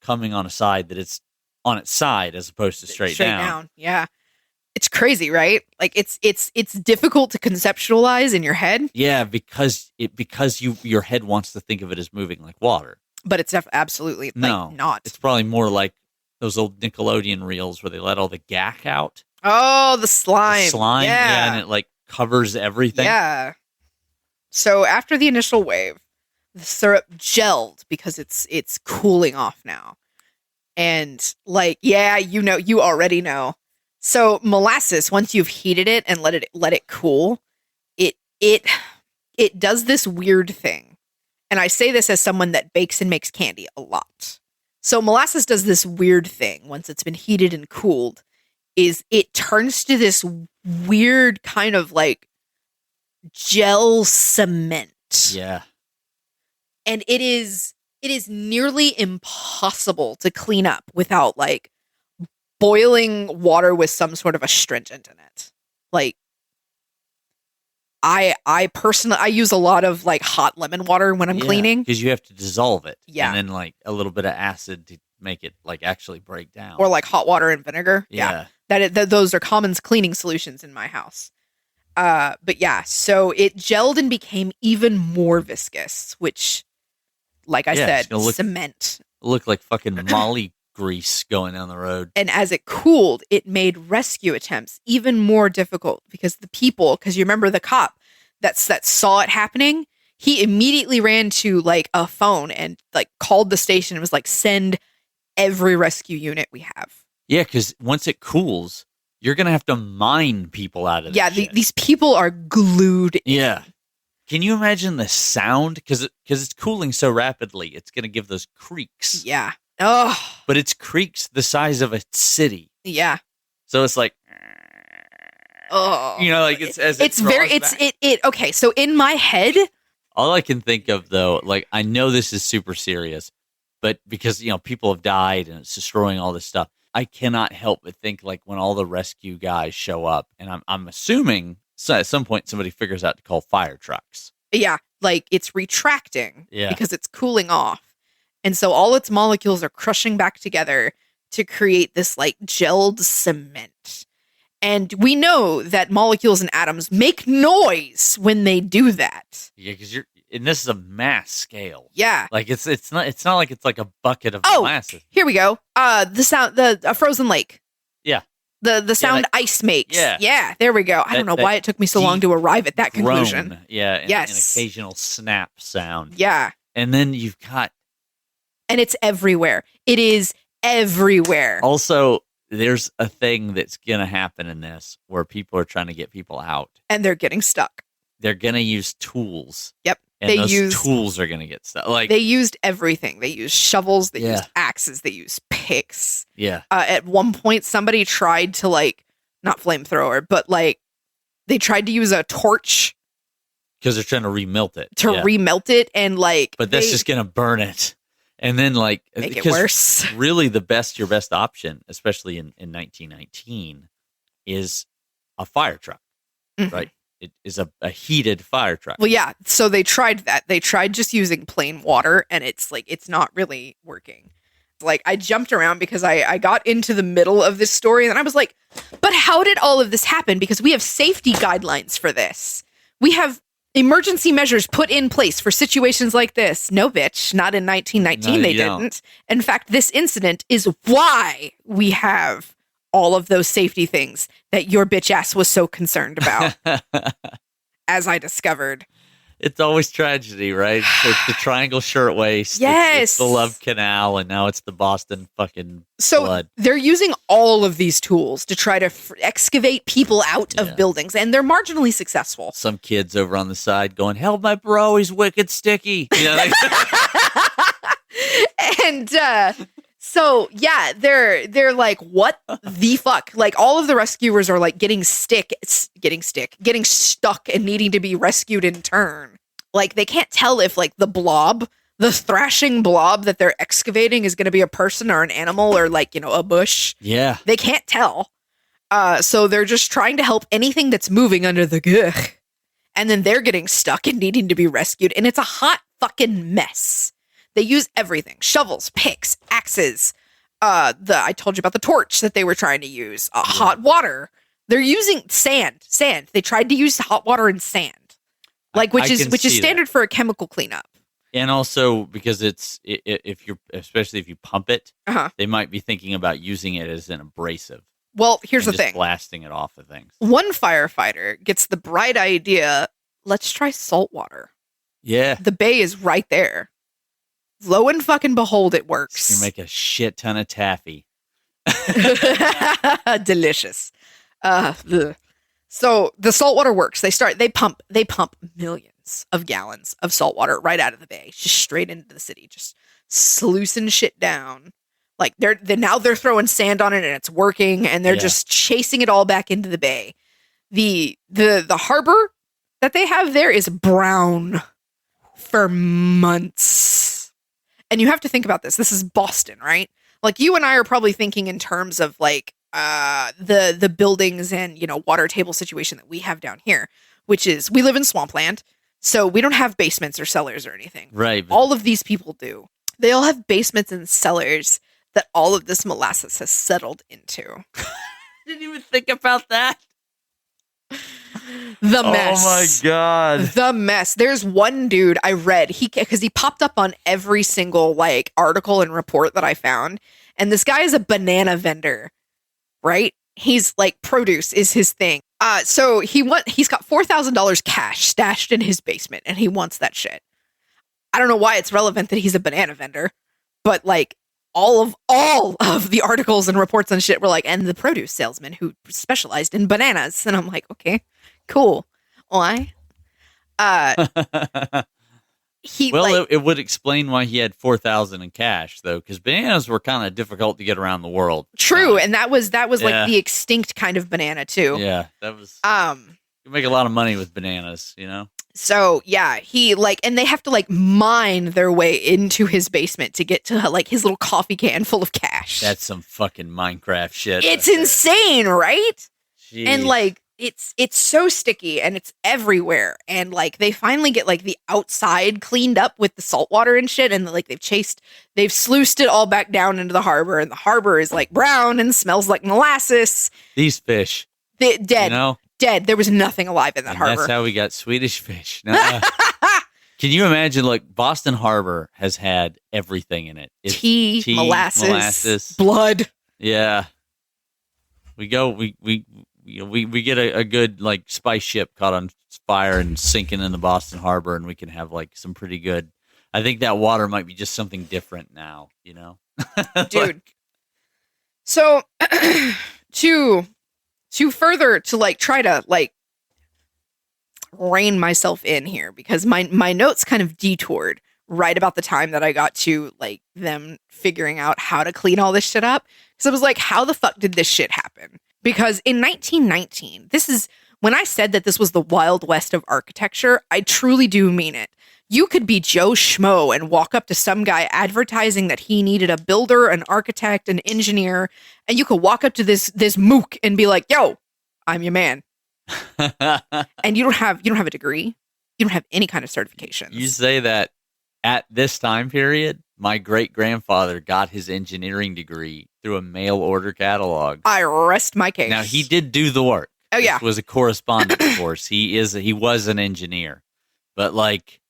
coming on a side that it's on its side as opposed to straight down. Yeah. It's crazy, right? Like it's difficult to conceptualize in your head. Yeah, because your head wants to think of it as moving like water. But it's absolutely not. It's probably more like those old Nickelodeon reels where they let all the gack out. Oh, the slime. Yeah, and it like covers everything. Yeah. So after the initial wave, the syrup gelled because it's cooling off now. And like, yeah, you already know. So molasses, once you've heated it and let it cool, it does this weird thing. And I say this as someone that bakes and makes candy a lot. So molasses does this weird thing once it's been heated and cooled, is it turns to this weird kind of like gel cement. Yeah. And it is nearly impossible to clean up without like boiling water with some sort of astringent in it. Like I personally, I use a lot of like hot lemon water when I'm cleaning. Because you have to dissolve it. Yeah. And then like a little bit of acid to make it like actually break down. Or like hot water and vinegar. Yeah. Those are common cleaning solutions in my house. But yeah, so it gelled and became even more viscous, which, like I said, cement. Look like fucking molly grease going down the road. And as it cooled, it made rescue attempts even more difficult because because you remember the cop that saw it happening, he immediately ran to like a phone and like called the station and was like, send every rescue unit we have. Yeah, because once it cools, you're going to have to mine people out of it. Yeah, these people are glued in. Yeah. Can you imagine the sound? Because it's cooling so rapidly, it's going to give those creaks. Yeah. Oh. But it's creaks the size of a city. Yeah. So it's like, oh, like okay. So in my head, all I can think of though, like I know this is super serious, but because people have died and it's destroying all this stuff, I cannot help but think like when all the rescue guys show up, and I'm assuming at some point somebody figures out to call fire trucks. Yeah, like it's retracting because it's cooling off. And so all its molecules are crushing back together to create this like gelled cement. And we know that molecules and atoms make noise when they do that. Yeah, because and this is a mass scale. Yeah. Like it's not like it's like a bucket of molasses. Here we go. The sound, a frozen lake. Yeah. The sound ice makes. Yeah. Yeah, there we go. I don't know why it took me so long to arrive at that conclusion. Groan. Yeah. An occasional snap sound. Yeah. And then you've got. And it's everywhere. It is everywhere. Also, there's a thing that's going to happen in this where people are trying to get people out. And they're getting stuck. They're going to use tools. Yep. And those tools are going to get stuck. Like they used everything. They used shovels. They used axes. They used picks. Yeah. At one point, somebody tried to like, not flamethrower, but like they tried to use a torch. Because they're trying to remelt it. Remelt it and like. But that's just going to burn it. And then like. Make it worse. Really your best option, especially in 1919, is a fire truck. Mm-hmm. Right? It is a heated fire truck. Well, yeah. So they tried that. They tried just using plain water, and it's not really working. Like I jumped around because I got into the middle of this story, and then I was like, but how did all of this happen? Because we have safety guidelines for this. We have emergency measures put in place for situations like this. No, bitch. Not in 1919. They didn't. In fact, this incident is why we have all of those safety things that your bitch ass was so concerned about, as I discovered. It's always tragedy, right? So it's the triangle shirtwaist. Yes. It's the love canal, and now it's the Boston fucking So flood. they're using all of these tools to try to excavate people out of buildings, and they're marginally successful. Some kids over on the side going, "Help my bro, he's wicked sticky." You know, like, And so yeah, they're like, what the fuck? Like all of the rescuers are like getting stuck and needing to be rescued in turn. Like they can't tell if like the thrashing blob that they're excavating is going to be a person or an animal or like, a bush. yeah. They can't tell. So they're just trying to help anything that's moving under the gugh. And then they're getting stuck and needing to be rescued. And it's a hot fucking mess. They use everything. Shovels, picks, axes. I told you about the torch that they were trying to use. Hot water. They're using sand. They tried to use hot water and sand. Which is standard for a chemical cleanup. And also because especially if you pump it, they might be thinking about using it as an abrasive. Well, here's the just thing. Blasting it off of things. One firefighter gets the bright idea, let's try salt water. Yeah. The bay is right there. Lo and fucking behold, it works. You make a shit ton of taffy. Delicious. So the salt water works. They pump millions of gallons of salt water right out of the bay, just straight into the city, just sluicing shit down. Like they're throwing sand on it and it's working, and they're just chasing it all back into the bay. The harbor that they have there is brown for months. And you have to think about this. This is Boston, right? Like you and I are probably thinking in terms of like the buildings and water table situation that we have down here, which is we live in swampland, so we don't have basements or cellars or anything. Right. All of these people do. They all have basements and cellars that all of this molasses has settled into. Didn't even think about that. The mess. Oh my God. The mess. There's one dude I read, because he popped up on every single like article and report that I found. And this guy is a banana vendor, right? He's like produce is his thing. So he's got $4,000 cash stashed in his basement and he wants that shit. I don't know why it's relevant that he's a banana vendor, but like all of the articles and reports and shit were like, and the produce salesman who specialized in bananas. And I'm like, okay, cool. Why? It would explain why he had 4,000 in cash though, because bananas were kind of difficult to get around the world. True, and that was like the extinct kind of banana too. Yeah, that was. You make a lot of money with bananas, So yeah, and they have to like mine their way into his basement to get to like his little coffee can full of cash. That's some fucking Minecraft shit. It's insane, right? Jeez. And like it's so sticky and it's everywhere. And like they finally get like the outside cleaned up with the salt water and shit, and like they've sluiced it all back down into the harbor, and the harbor is like brown and smells like molasses. These fish, dead. Dead. There was nothing alive in that harbor. That's how we got Swedish fish. Can you imagine? Like Boston Harbor has had everything in it: tea, molasses, blood. Yeah, we get a good like spice ship caught on fire and sinking in the Boston Harbor, and we can have like some pretty good. I think that water might be just something different now. Dude. So to further to like try to like rein myself in here, because my notes kind of detoured right about the time that I got to like them figuring out how to clean all this shit up. So I was like, how the fuck did this shit happen? Because in 1919, this is when I said that this was the Wild West of architecture, I truly do mean it. You could be Joe Schmo and walk up to some guy advertising that he needed a builder, an architect, an engineer, and you could walk up to this mook and be like, "Yo, I'm your man." And you don't have a degree. You don't have any kind of certification. You say that at this time period, my great-grandfather got his engineering degree through a mail order catalog. I rest my case. Now, he did do the work. Oh, yeah. This was a correspondence course. He was an engineer. But, like,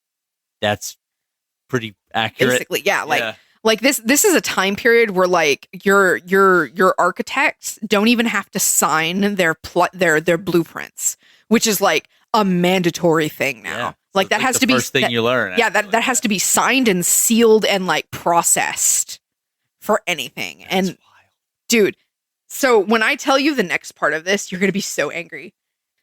that's pretty accurate. Basically, yeah. Like this is a time period where like your architects don't even have to sign their blueprints, which is like a mandatory thing now. Yeah. Like that has to be first thing you learn. Yeah, that has to be signed and sealed and like processed for anything. That's and wild. dude, so when I tell you the next part of this, you're going to be so angry.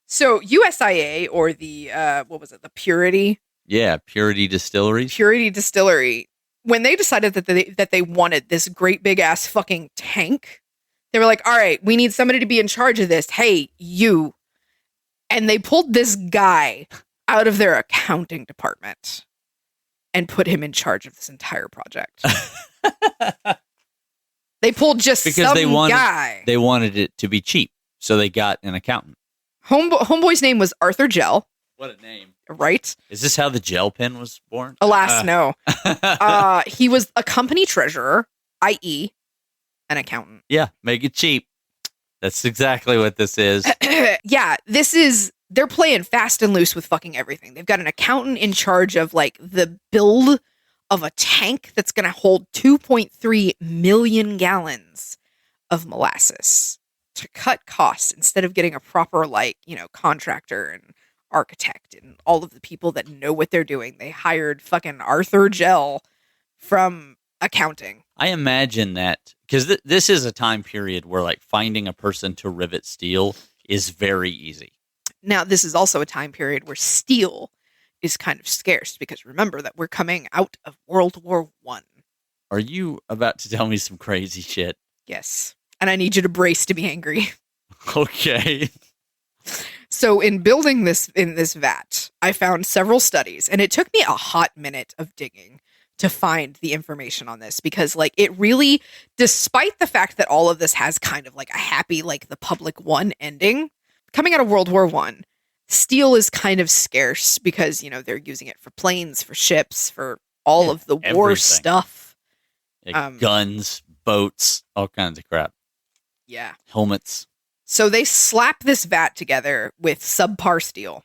So USIA, or the what was it? The Purity Distilleries. Purity Distillery, when they decided that they wanted this great big ass fucking tank, they were like, "All right, we need somebody to be in charge of this. Hey, you." And they pulled this guy out of their accounting department and put him in charge of this entire project. They pulled just because guy. They wanted it to be cheap, so they got an accountant. Homeboy's name was Arthur Gell. What a name. Right? Is this how the gel pen was born? Alas, no. He was a company treasurer, i.e., an accountant. Yeah, make it cheap. That's exactly what this is. Yeah, they're playing fast and loose with fucking everything. They've got an accountant in charge of like the build of a tank that's going to hold 2.3 million gallons of molasses to cut costs instead of getting a proper contractor and architect and all of the people that know what they're doing. They hired fucking Arthur Gell from accounting. I imagine that because this is a time period where like finding a person to rivet steel is very easy. Now, this is also a time period where steel is kind of scarce because remember that we're coming out of World War I. Are you about to tell me some crazy shit? Yes. And I need you to brace to be angry. Okay. So in building this vat, I found several studies, and it took me a hot minute of digging to find the information on this because like it really, despite the fact that all of this has kind of like a happy, like the public one ending, coming out of World War I, steel is kind of scarce because, they're using it for planes, for ships, for all of the war stuff. Like guns, boats, all kinds of crap. Yeah. Helmets. So they slap this vat together with subpar steel.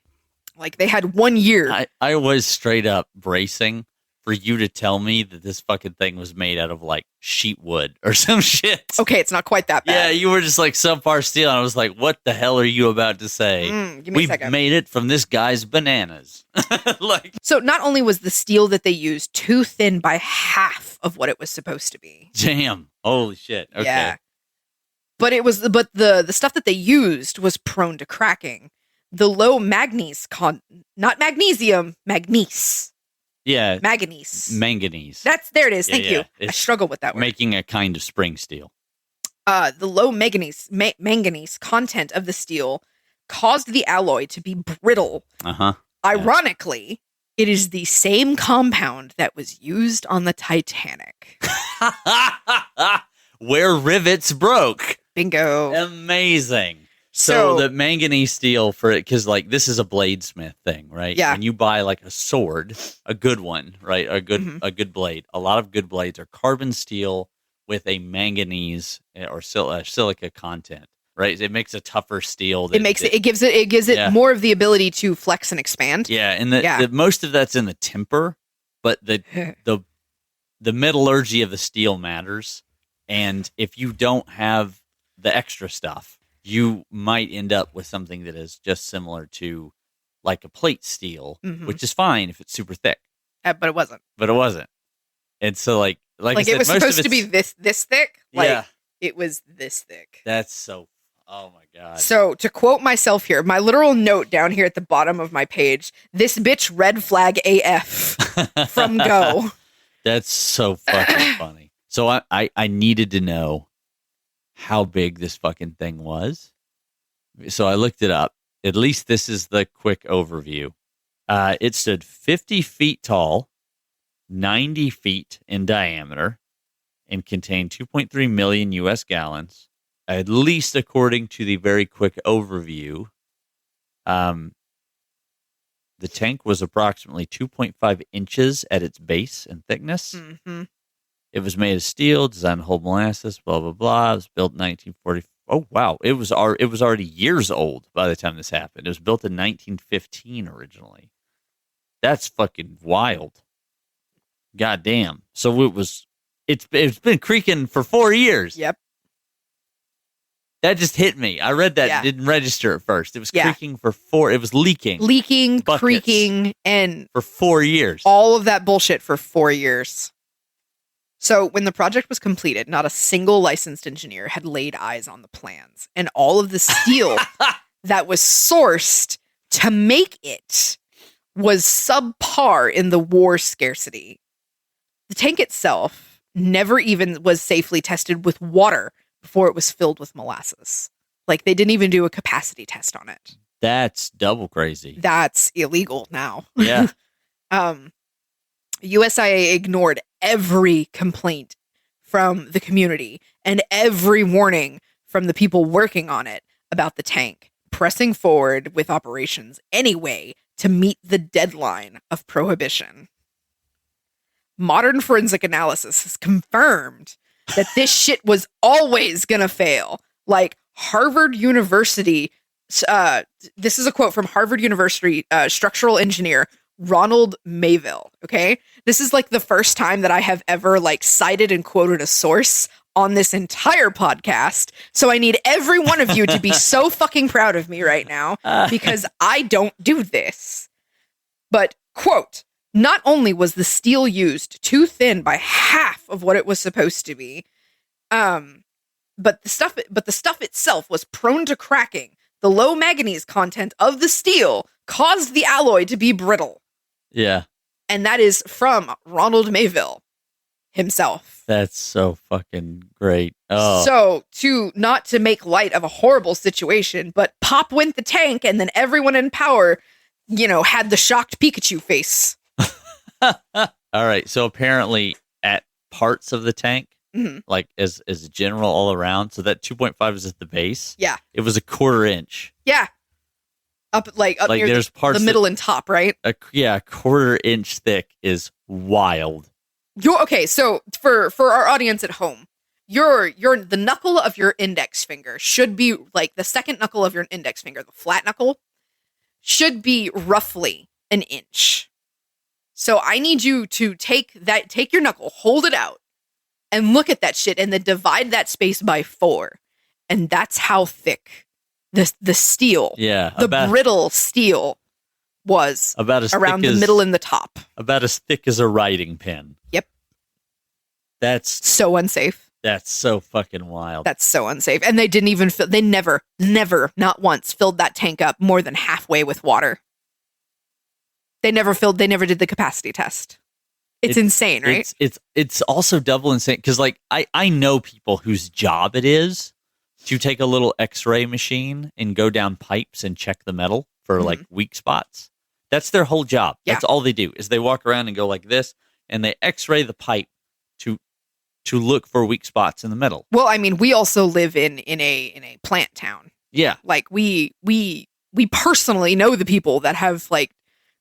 Like they had 1 year. I was straight up bracing for you to tell me that this fucking thing was made out of like sheet wood or some shit. Okay, it's not quite that bad. Yeah, you were just like subpar steel, and I was like, "What the hell are you about to say?" Give me a second. Made it from this guy's bananas. So not only was the steel that they used too thin by half of what it was supposed to be. Damn! Holy shit! Okay. Yeah. But the stuff that they used was prone to cracking. The low not magnesium, manganese. Yeah. Manganese. There it is. Thank you. I struggle with that word. Making a kind of spring steel. The low manganese content of the steel caused the alloy to be brittle. Uh-huh. Ironically, it is the same compound that was used on the Titanic. Where rivets broke. Bingo. Amazing. So the manganese steel for it, because like this is a bladesmith thing, right? Yeah. When you buy like a sword, a good one, right? A good blade. A lot of good blades are carbon steel with a manganese or silica content, right? It makes a tougher steel. It gives it more of the ability to flex and expand. Yeah, and the most of that's in the temper, but the metallurgy of the steel matters. And if you don't have the extra stuff, you might end up with something that is just similar to like a plate steel, which is fine if it's super thick. But it wasn't. And so like I said, it was most supposed of to be this thick. Like, yeah. It was this thick. That's so, oh my God. So to quote myself here, my literal note down here at the bottom of my page, this bitch red flag AF from Go. That's so fucking funny. So I needed to know how big this fucking thing was. So I looked it up. At least this is the quick overview. It stood 50 feet tall, 90 feet in diameter, and contained 2.3 million U.S. gallons. At least according to the very quick overview, the tank was approximately 2.5 inches at its base and thickness. Mm-hmm. It was made of steel, designed to hold molasses, blah, blah, blah. It was built in 1940. Oh, wow. It was already years old by the time this happened. It was built in 1915 originally. That's fucking wild. Goddamn. So it's been creaking for 4 years. Yep. That just hit me. I read that. Yeah. It didn't register at first. It was Yeah. creaking for 4. It was leaking. Buckets Creaking, and for 4 years. all of that bullshit for 4 years. So when the project was completed, not a single licensed engineer had laid eyes on the plans, and all of the steel that was sourced to make it was subpar in the war scarcity. The tank itself never even was safely tested with water before it was filled with molasses. Like, they didn't even do a capacity test on it. That's double crazy. That's illegal now. Yeah. USIA ignored every complaint from the community and every warning from the people working on it about the tank, pressing forward with operations anyway to meet the deadline of prohibition. Modern forensic analysis has confirmed that this shit was always gonna fail. Like, Harvard University, this is a quote from Harvard University structural engineer Ronald Mayville, okay? This is like the first time that I have ever like cited and quoted a source on this entire podcast. So I need every one of you to be so fucking proud of me right now, because I don't do this. But, quote, not only was the steel used too thin by half of what it was supposed to be, but the stuff itself was prone to cracking. The low manganese content of the steel caused the alloy to be brittle. Yeah. And that is from Ronald Mayville himself. That's so fucking great. Oh. So, not to make light of a horrible situation, but pop went the tank, and then everyone in power, had the shocked Pikachu face. All right. So apparently at parts of the tank, like as a general all around, so that 2.5 is at the base. Yeah. It was a 1/4 inch. Yeah. Up near there's parts the middle and top, right? A 1/4 inch thick is wild. Okay, so for our audience at home, the knuckle of your index finger should be like the second knuckle of your index finger, the flat knuckle, should be roughly an inch. So I need you to take your knuckle, hold it out, and look at that shit, and then divide that space by 4. And that's how thick the steel, brittle steel, was about as around thick the middle and the top. About as thick as a writing pen. Yep. That's so unsafe. That's so fucking wild. That's so unsafe. And they didn't even they never, not once filled that tank up more than halfway with water. They never did the capacity test. It's insane, right? It's also double insane because, like, I know people whose job it is to take a little X-ray machine and go down pipes and check the metal for like weak spots. That's their whole job. Yeah. That's all they do is they walk around and go like this, and they X-ray the pipe to look for weak spots in the metal. Well, I mean, we also live in a plant town. Yeah, like we personally know the people that have like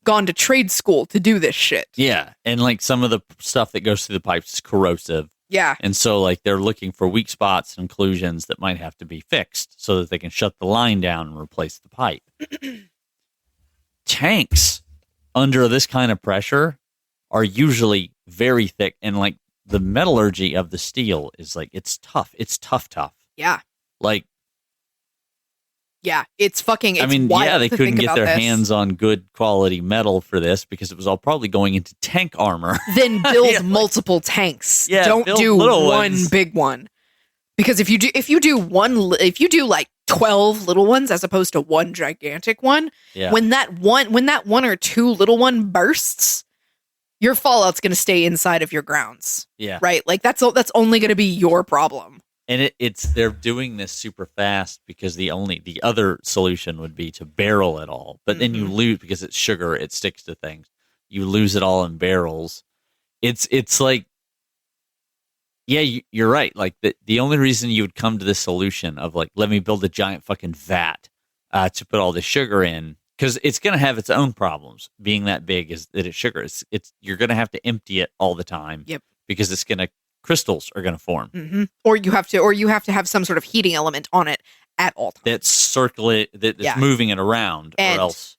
gone to trade school to do this shit. Yeah, and like some of the stuff that goes through the pipes is corrosive. Yeah. And so like they're looking for weak spots and occlusions that might have to be fixed so that they can shut the line down and replace the pipe. Tanks under this kind of pressure are usually very thick, and like the metallurgy of the steel is like it's tough. It's tough. Yeah. Like, yeah, it's fucking. It's wild they couldn't get their hands on good quality metal for this because it was all probably going into tank armor. Then build multiple tanks. Yeah, don't do one ones. Big one, because if you do like 12 little ones as opposed to one gigantic one, when that one or two little one bursts, your fallout's going to stay inside of your grounds. Yeah, right. Like that's only going to be your problem. And they're doing this super fast because the other solution would be to barrel it all. But then you lose, because it's sugar, it sticks to things. You lose it all in barrels. It's like, yeah, you're right. Like the only reason you would come to this solution of like, let me build a giant fucking vat to put all the sugar in, because it's going to have its own problems. Being that big is that it's sugar. You're going to have to empty it all the time. Yep. Because crystals are going to form. Mm-hmm. Or you have to have some sort of heating element on it at all times. That's moving it around, and or else.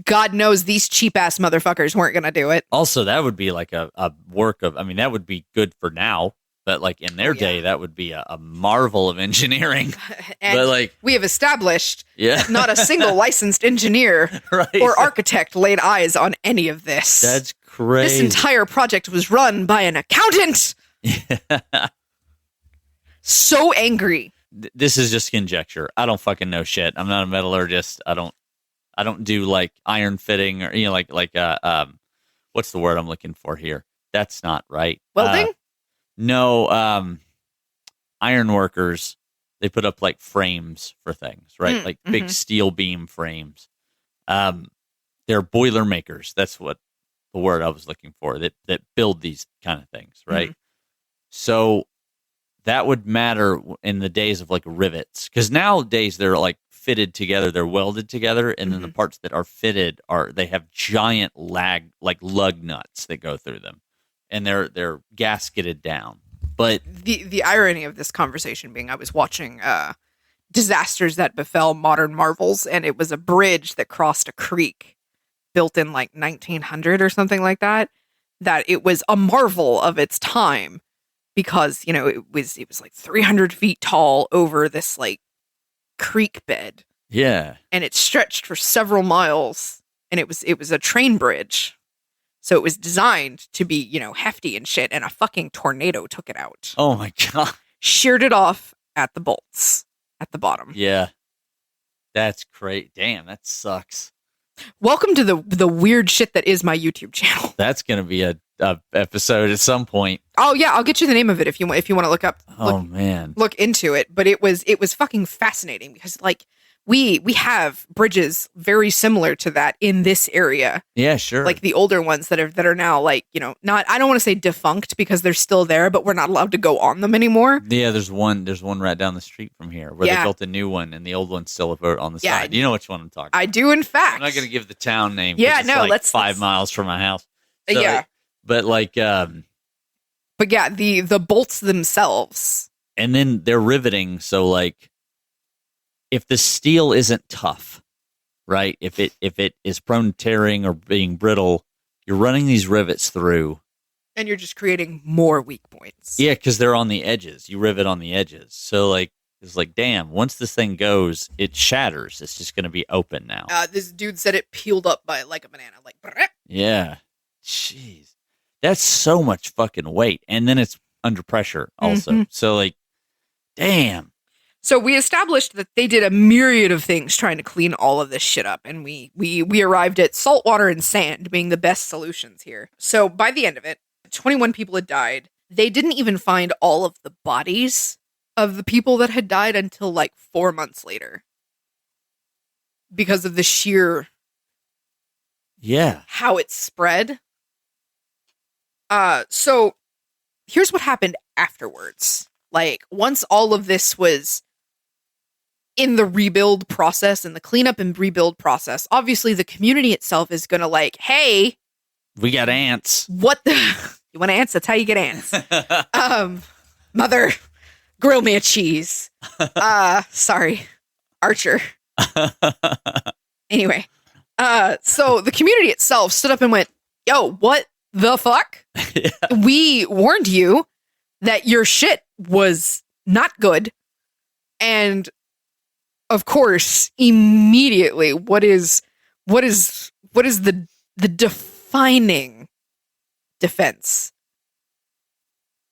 God knows these cheap ass motherfuckers weren't going to do it. Also, that would be like a work of. I mean, that would be good for now. But like in their yeah. day, that would be a marvel of engineering. And but like, we have established yeah, that not a single licensed engineer right. or architect laid eyes on any of this. That's crazy. This entire project was run by an accountant. Yeah. So angry. This is just conjecture. I don't fucking know shit. I'm not a metallurgist. I don't do like iron fitting or what's the word I'm looking for here? That's not right. Welding? No, iron workers, they put up like frames for things, right? Like big steel beam frames. They're boiler makers. That's what the word I was looking for, that build these kind of things, right? So that would matter in the days of like rivets, because nowadays they're like fitted together, they're welded together, and then the parts that are fitted they have giant lug nuts that go through them, and they're gasketed down. But the irony of this conversation being, I was watching Disasters That Befell Modern Marvels, and it was a bridge that crossed a creek built in like 1900 or something like that. That it was a marvel of its time because, you know, it was like 300 feet tall over this like creek bed. yeah, And it stretched for several miles, and it was a train bridge. So it was designed to be, you know, hefty and shit, and a fucking tornado took it out. oh my god, Sheared it off at the bolts at the bottom. yeah, that's great. Damn, that sucks. Welcome to the weird shit that is my YouTube channel. That's gonna be a episode at some point. Oh yeah, I'll get you the name of it if you want to look up. Oh man, Look into it. But it was fucking fascinating because like we have bridges very similar to that in this area. yeah, sure. Like the older ones that are now like, you know, not, I don't want to say defunct because they're still there, but we're not allowed to go on them anymore. Yeah, there's one right down the street from here where they built a new one, and the old one's still on the side. You know which one I'm talking about. I do, in fact. I'm not going to give the town name. Yeah, it's no, like let's 5 miles from my house. So, yeah. but like, But yeah, the bolts themselves. and then they're riveting. So like, if the steel isn't tough, right? If it is prone to tearing or being brittle, you're running these rivets through. And you're just creating more weak points. Yeah, because they're on the edges. You rivet on the edges. So like, it's like, damn, once this thing goes, it shatters. It's just going to be open now. This dude said it peeled up by like a banana. Like, Yeah. Jeez. That's so much fucking weight. And then it's under pressure also. So like, damn. So we established that they did a myriad of things trying to clean all of this shit up, and we arrived at salt water and sand being the best solutions here. So by the end of it, 21 people had died. They didn't even find all of the bodies of the people that had died until like 4 months later. Because of the sheer how it spread. So here's what happened afterwards. Like, once all of this was in the rebuild process and the cleanup and rebuild process, obviously the community itself is going to like, hey, we got ants. What the? You want ants? That's how you get ants. Mother, grill me a cheese. Sorry, Archer. Anyway, so the community itself stood up and went, yo, what the fuck? Yeah. We warned you that your shit was not good. And of course, immediately, what is the defining defense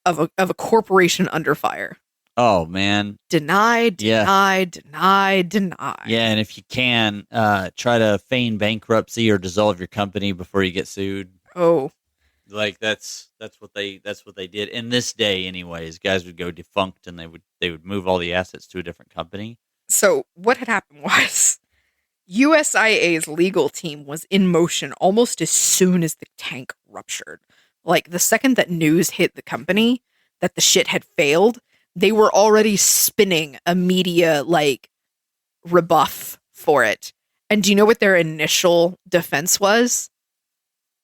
of a corporation under fire? Oh man. Deny. Yeah, And if you can, try to feign bankruptcy or dissolve your company before you get sued. Oh. Like that's what they did in this day. Anyways, guys would go defunct and they would move all the assets to a different company. So what had happened was USIA's legal team was in motion almost as soon as the tank ruptured. Like the second that news hit the company that the shit had failed, they were already spinning a media like rebuff for it. And do you know what their initial defense was?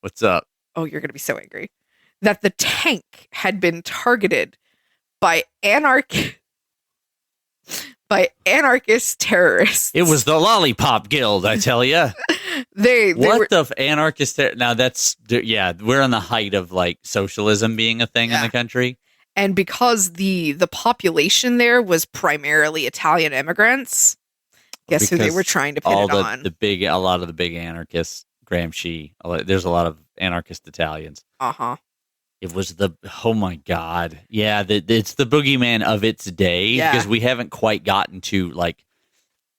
What's up? Oh, you're going to be so angry. That the tank had been targeted by anarchist terrorists. It was the Lollipop Guild, I tell you. Anarchist? Now that's we're on the height of like socialism being a thing in the country. And because the population there was primarily Italian immigrants, guess who they were trying to pin it on? A lot of the big anarchists, Gramsci. There's a lot of anarchist Italians. It was oh my god, yeah. It's the boogeyman of its day because we haven't quite gotten to like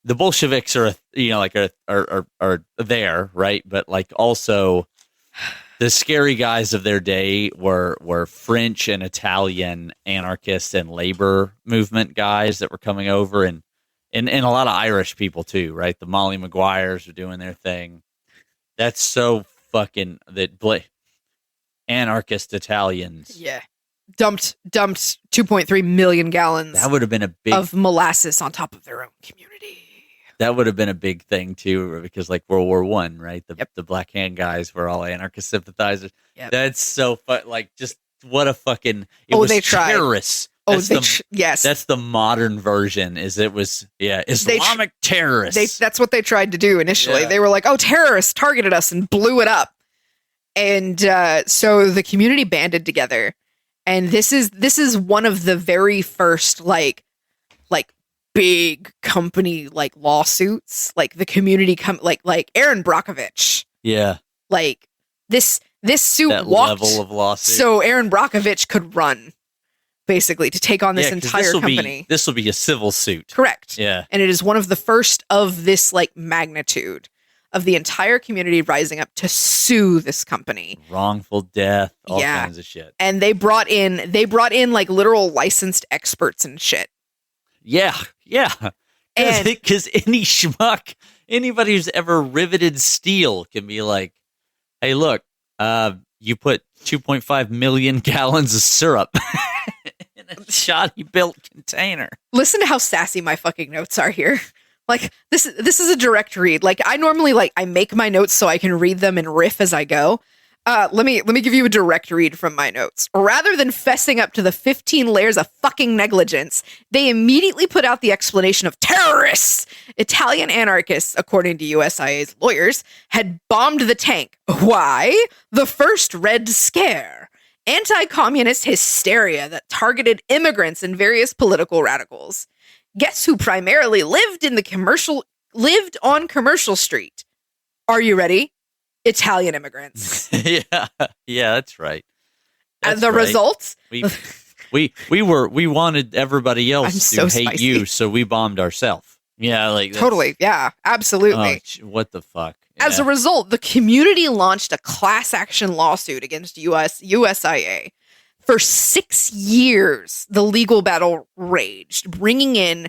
the Bolsheviks are there, right? But like also the scary guys of their day were French and Italian anarchists and labor movement guys that were coming over, and a lot of Irish people too, right? The Molly Maguires are doing their thing. That's so fucking anarchist Italians. Yeah. Dumped 2.3 million gallons. That would have been of molasses on top of their own community. That would have been a big thing too, because like World War I, right? The Black Hand guys were all anarchist sympathizers. Yep. That's so fun. Like, just what a fucking. It was they tried. Terrorists. Yes. That's the modern version. Islamic terrorists. That's what they tried to do initially. Yeah. They were like, "Oh, terrorists targeted us," and blew it up. And so the community banded together, and this is one of the very first like big company like lawsuits, like the community like Aaron Brockovich. Yeah, like this suit that walked level of lawsuit, so Aaron Brockovich could run basically to take on this entire company. This will be a civil suit, correct? Yeah, and it is one of the first of this like magnitude. Of the entire community rising up to sue this company. Wrongful death, all kinds of shit. And they brought in like literal licensed experts and shit. Yeah. Because any schmuck, anybody who's ever riveted steel can be like, hey, look, you put 2.5 million gallons of syrup in a shoddy built container. Listen to how sassy my fucking notes are here. Like, this is a direct read. Like, I normally, like, I make my notes so I can read them and riff as I go. Let me give you a direct read from my notes. Rather than fessing up to the 15 layers of fucking negligence, they immediately put out the explanation of terrorists. Italian anarchists, according to USIA's lawyers, had bombed the tank. Why? The first Red Scare. Anti-communist hysteria that targeted immigrants and various political radicals. Guess who primarily lived on Commercial Street? Are you ready? Italian immigrants. yeah, that's right. As a result, we wanted everybody else to hate you, so we bombed ourselves. Yeah, like totally. Yeah, absolutely. Oh, what the fuck? Yeah. As a result, the community launched a class action lawsuit against USIA. For 6 years, the legal battle raged, bringing in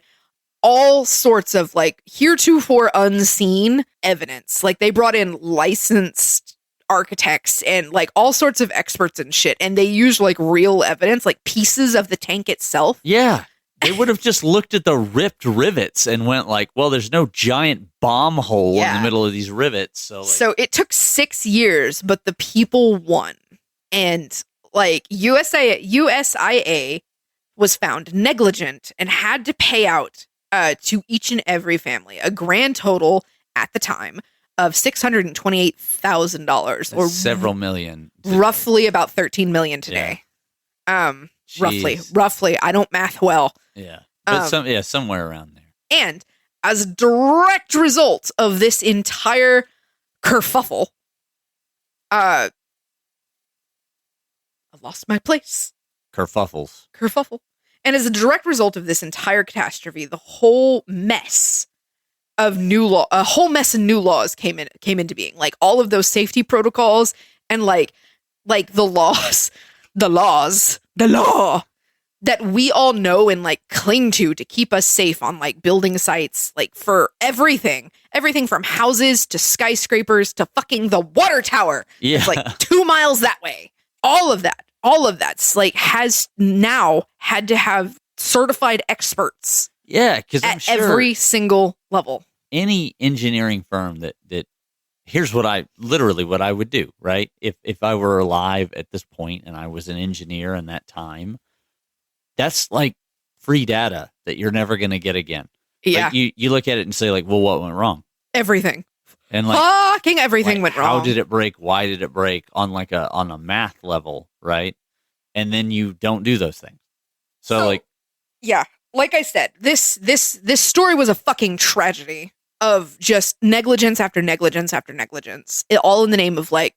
all sorts of like heretofore unseen evidence. Like they brought in licensed architects and like all sorts of experts and shit. And they used like real evidence, like pieces of the tank itself. Yeah. They would have just looked at the ripped rivets and went like, well, there's no giant bomb hole in the middle of these rivets. So it took 6 years, but the people won. And like USIA was found negligent and had to pay out to each and every family a grand total at the time of $628,000 or several million, roughly about 13 million today. Yeah. Roughly. I don't math well. Yeah, but somewhere around there. And as a direct result of this entire kerfuffle, I lost my place. Kerfuffle. And as a direct result of this entire catastrophe, the whole mess of new laws came into being. Like all of those safety protocols and like the law that we all know and like cling to keep us safe on like building sites, like for everything from houses to skyscrapers to fucking the water tower. Yeah. It's like 2 miles that way. All of that's like has now had to have certified experts. Yeah, because I'm sure every single level. Any engineering firm that here's what I would do, right? If I were alive at this point and I was an engineer in that time, that's like free data that you're never going to get again. Yeah, like you look at it and say like, well, what went wrong? Everything. And like fucking everything went wrong. How did it break? Why did it break? On a math level, right? and then you don't do those things. So like, yeah, like I said, this story was a fucking tragedy of just negligence after negligence after negligence, all in the name of like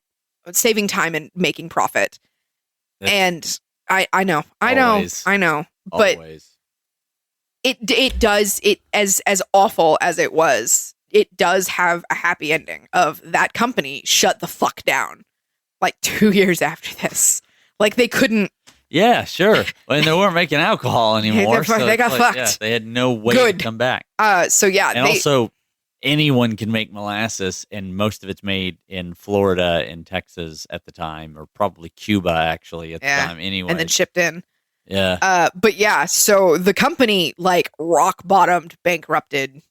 saving time and making profit. And I know, but always. it does, as awful as it was, it does have a happy ending of that company shut the fuck down like 2 years after this. Like they couldn't. Yeah, sure. And they weren't making alcohol anymore. They got fucked. Yeah, they had no way to come back. So yeah, and also anyone can make molasses, and most of it's made in Florida and Texas at the time, or probably Cuba actually at the time anyway. And then shipped in. Yeah. But yeah, so the company like rock bottomed, bankrupted,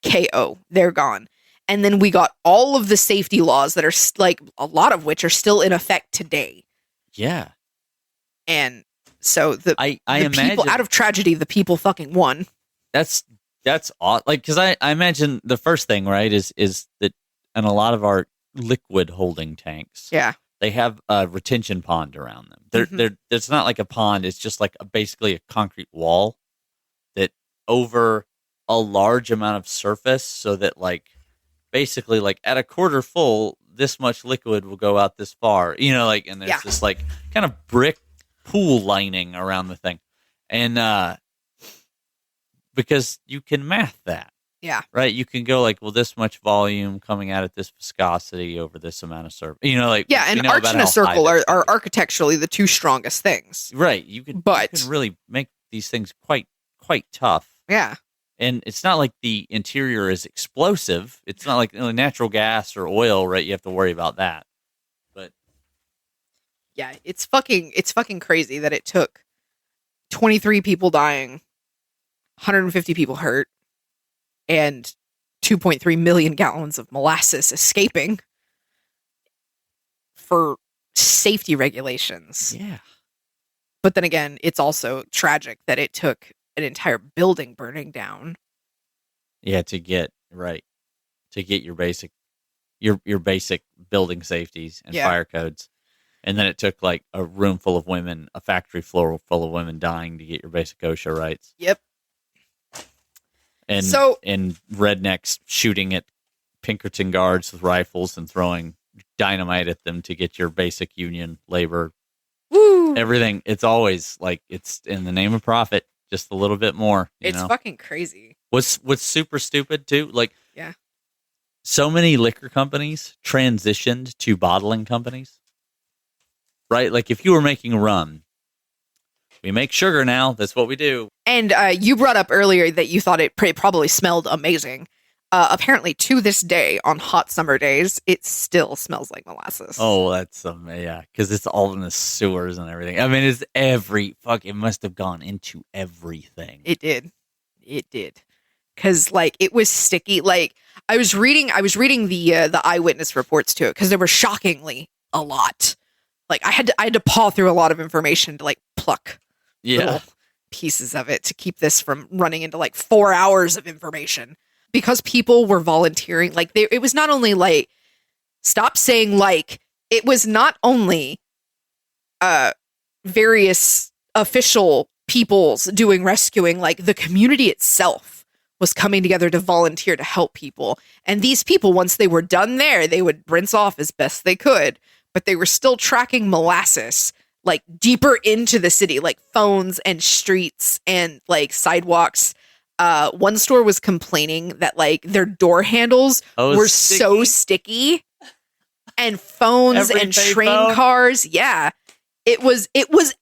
KO. They're gone. And then we got all of the safety laws that are like a lot of which are still in effect today. Yeah. And so I imagine people out of tragedy, the people fucking won. That's odd. Like, because I imagine the first thing, right, is that in a lot of our liquid holding tanks, they have a retention pond around them. It's not like a pond; it's just like basically a concrete wall that over a large amount of surface, so that like basically like at a quarter full, this much liquid will go out this far. You know, like, and there's this like kind of brick pool lining around the thing, and because you can math that. Yeah. Right? You can go like, well, this much volume coming out at this viscosity over this amount of surface. You know, like, yeah, and arch and a circle are architecturally the two strongest things. Right. You can really make these things quite tough. Yeah. And it's not like the interior is explosive. It's not like natural gas or oil, right? You have to worry about that. But yeah, it's fucking crazy that it took 23 people dying, 150 people hurt, and 2.3 million gallons of molasses escaping for safety regulations. Yeah. But then again, it's also tragic that it took an entire building burning down. Yeah, to get your basic building safeties and fire codes. And then it took like a room full of women, a factory floor full of women dying to get your basic OSHA rights. Yep. And rednecks shooting at Pinkerton guards with rifles and throwing dynamite at them to get your basic union labor. Woo! Everything. It's always like it's in the name of profit, just a little bit more. It's fucking crazy. What's super stupid too? Like, so many liquor companies transitioned to bottling companies. Right? Like if you were making rum, we make sugar now. That's what we do. And you brought up earlier that you thought it probably smelled amazing. Apparently, to this day, on hot summer days, it still smells like molasses. Oh, that's because it's all in the sewers and everything. I mean, it's it must have gone into everything. It did. Because like it was sticky. Like I was reading the eyewitness reports to it because there were shockingly a lot. Like I had to paw through a lot of information to like pluck little pieces of it to keep this from running into like 4 hours of information, because people were volunteering. Like it was not only like, stop saying like, it was not only various official peoples doing rescuing, like the community itself was coming together to volunteer to help people. And these people, once they were done there, they would rinse off as best they could. But they were still tracking molasses like deeper into the city, like phones and streets and like sidewalks. One store was complaining that like their door handles were so sticky, and phones and train cars. Yeah, it was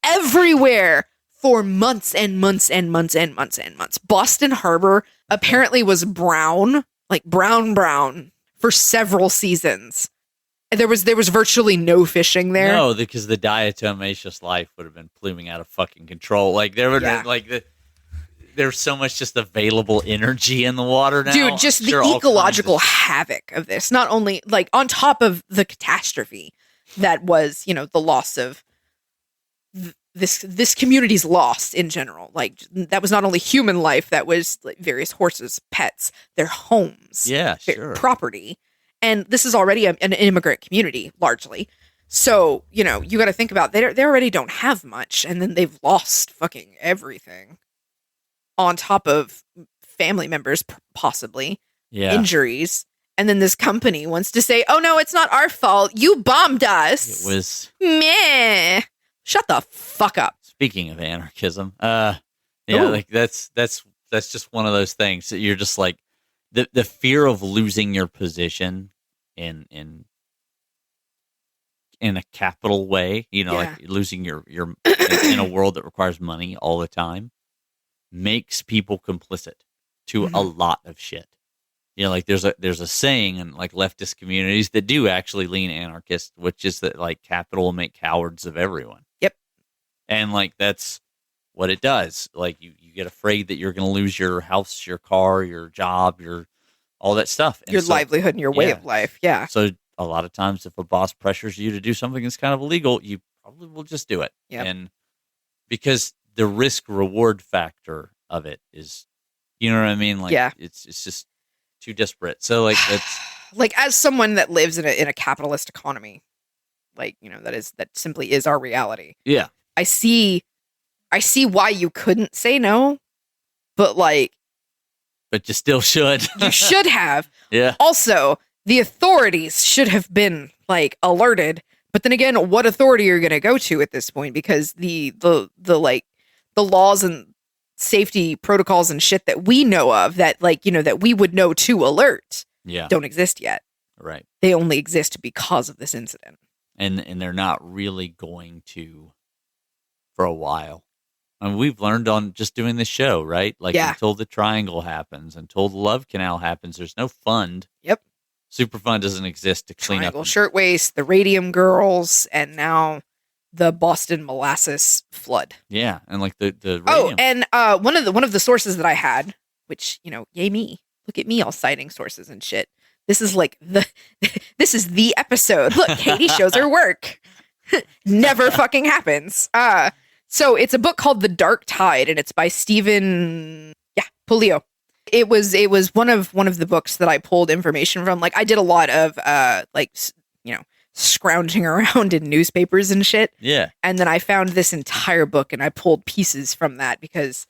everywhere for months and months and months and months and months. Boston Harbor apparently was brown, like brown for several seasons. There was virtually no fishing there. No, because the diatomaceous life would have been pluming out of fucking control. Like there would have been like there's so much just available energy in the water now. Dude, just the ecological havoc of this. Not only like on top of the catastrophe that was, the loss of this community's loss in general. Like that was not only human life, that was like various horses, pets, their homes, their property. And this is already an immigrant community, largely. So, you know, you got to think about they already don't have much, and then they've lost fucking everything on top of family members, possibly injuries. And then this company wants to say, oh, no, it's not our fault. You bombed us. It was meh. Shut the fuck up. Speaking of anarchism, like that's just one of those things that you're just like the fear of losing your position in a capital way, you know, like losing your in a world that requires money all the time makes people complicit to a lot of shit. You know, like there's a saying in like leftist communities that do actually lean anarchist, which is that like capital will make cowards of everyone. Yep. And like that's what it does. Like you get afraid that you're going to lose your house, your car, your job, your all that stuff. And your livelihood and your way of life. Yeah. So a lot of times if a boss pressures you to do something that's kind of illegal, you probably will just do it. Yep. And because the risk reward factor of it is, you know what I mean? Like it's just too disparate. So like it's like as someone that lives in a capitalist economy, like, you know, that simply is our reality. Yeah. I see why you couldn't say no, but you still should. You should have. Yeah. Also, the authorities should have been like alerted. But then again, what authority are you going to go to at this point? Because the laws and safety protocols and shit that we know of that, like, you know, that we would know to alert don't exist yet. Right. They only exist because of this incident. And they're not really going to for a while. I mean, we've learned on just doing this show, right? Like until the triangle happens, until the love canal happens, there's no fund. Yep. Superfund doesn't exist to clean Triangle up. Shirtwaist, the Radium Girls, and now the Boston Molasses flood. Yeah, and like the radium. Oh, and one of the sources that I had, which, you know, yay me. Look at me all citing sources and shit. This is like this is the episode. Look, Katie shows her work. Never fucking happens. So it's a book called The Dark Tide, and it's by Stephen Puleo. It was one of the books that I pulled information from. Like I did a lot of scrounging around in newspapers and shit. Yeah. And then I found this entire book and I pulled pieces from that because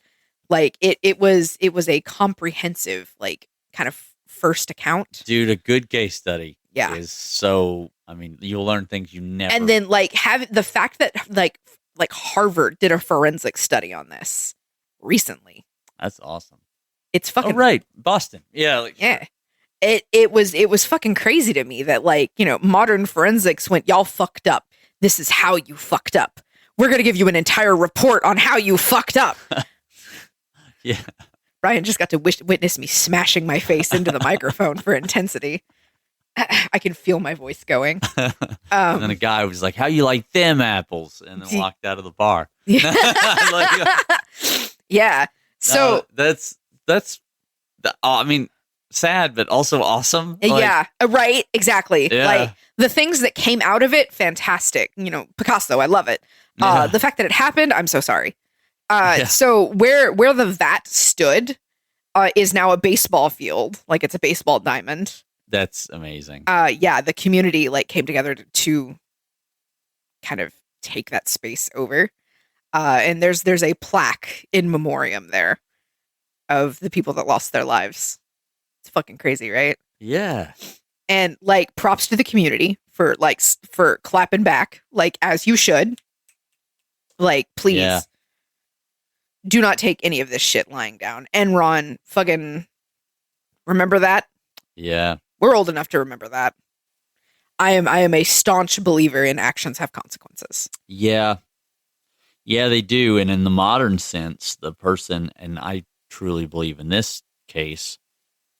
like it was a comprehensive, like, kind of first account. Dude, a good case study is so, I mean, you'll learn things you never. And then like have the fact that like Harvard did a forensic study on this recently. That's awesome. It's fucking right. Boston. Yeah. Yeah. It was fucking crazy to me that, like, you know, modern forensics went, y'all fucked up. This is how you fucked up. We're going to give you an entire report on how you fucked up. Yeah. Ryan just got to witness me smashing my face into the microphone for intensity. I can feel my voice going. And then a guy was like, how you like them apples? And then walked out of the bar. Yeah. So that's I mean, sad, but also awesome. Yeah, right. Exactly. Yeah. Like the things that came out of it, fantastic. You know, Picasso, I love it. The fact that it happened, I'm so sorry. So where the vat stood is now a baseball field. Like it's a baseball diamond. That's amazing. The community like came together to kind of take that space over. And there's a plaque in memoriam there of the people that lost their lives. It's fucking crazy, right? Yeah. And like props to the community for clapping back, like as you should. Like, please do not take any of this shit lying down. Enron, fucking remember that? Yeah. We're old enough to remember that. I am a staunch believer in actions have consequences. Yeah. Yeah, they do. And in the modern sense, the person, and I truly believe in this case,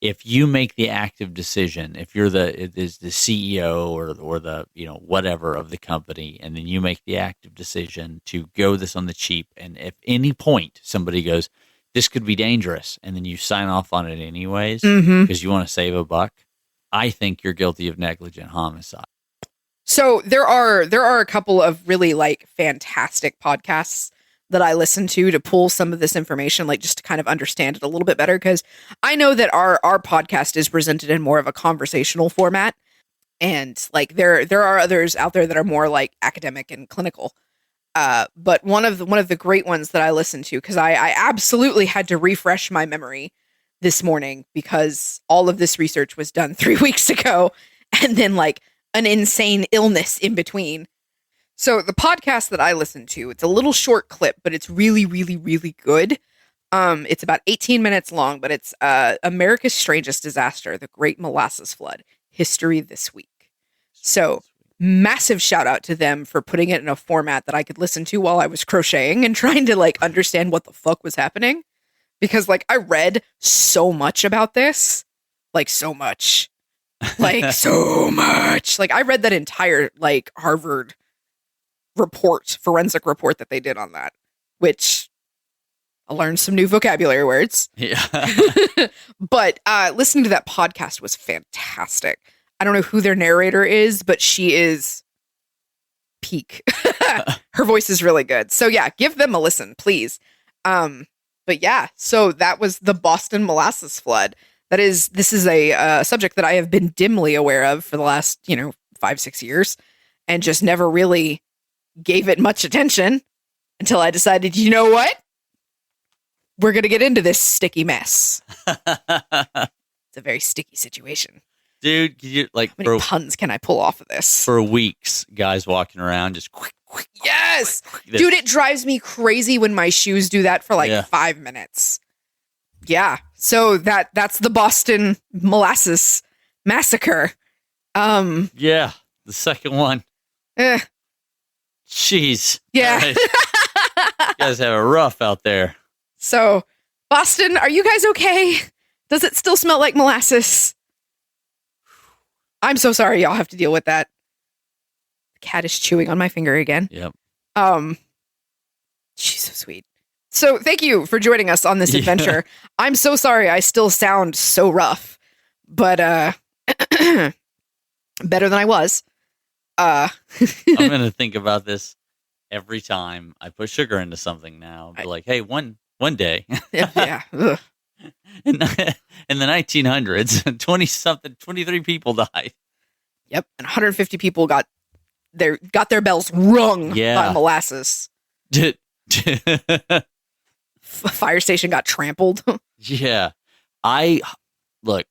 if you make the active decision, if you're the CEO or the, you know, whatever of the company, and then you make the active decision to go this on the cheap, and if any point somebody goes, this could be dangerous, and then you sign off on it anyways because you want to save a buck, I think you're guilty of negligent homicide. So there are a couple of really like fantastic podcasts that I listen to pull some of this information, like just to kind of understand it a little bit better. Because I know that our podcast is presented in more of a conversational format. And like there are others out there that are more like academic and clinical. But one of the great ones that I listened to, because I absolutely had to refresh my memory this morning because all of this research was done 3 weeks ago, and then like an insane illness in between. So the podcast that I listened to, it's a little short clip, but it's really, really, really good. It's about 18 minutes long, but it's America's Strangest Disaster, the Great Molasses Flood, History This Week. So massive shout out to them for putting it in a format that I could listen to while I was crocheting and trying to like understand what the fuck was happening. Because like I read so much about this, like so much, like so much. Like I read that entire like Harvard forensic report that they did on that, which I learned some new vocabulary words. Yeah. But listening to that podcast was fantastic. I don't know who their narrator is, but she is peak. Her voice is really good. So yeah, give them a listen, please. But yeah, so that was the Boston Molasses Flood. This is a subject that I have been dimly aware of for the last, 5-6 years, and just never really gave it much attention until I decided, you know what? We're going to get into this sticky mess. It's a very sticky situation. Dude, how many puns can I pull off of this? For weeks, guys walking around just quick. Yes! Dude, it drives me crazy when my shoes do that for 5 minutes. Yeah. So that's the Boston Molasses Massacre. Yeah, the second one. Jeez. Yeah. Right. You guys have it rough out there. So, Boston, are you guys okay? Does it still smell like molasses? I'm so sorry y'all have to deal with that. The cat is chewing on my finger again. Yep. She's so sweet. So thank you for joining us on this adventure. I'm so sorry I still sound so rough, but better than I was. I'm going to think about this every time I put sugar into something now. Be like, hey, one day. Yeah. Ugh. In the 1900s, 23 people died. Yep, and 150 people got their bells rung by molasses. Fire station got trampled. Yeah. Look,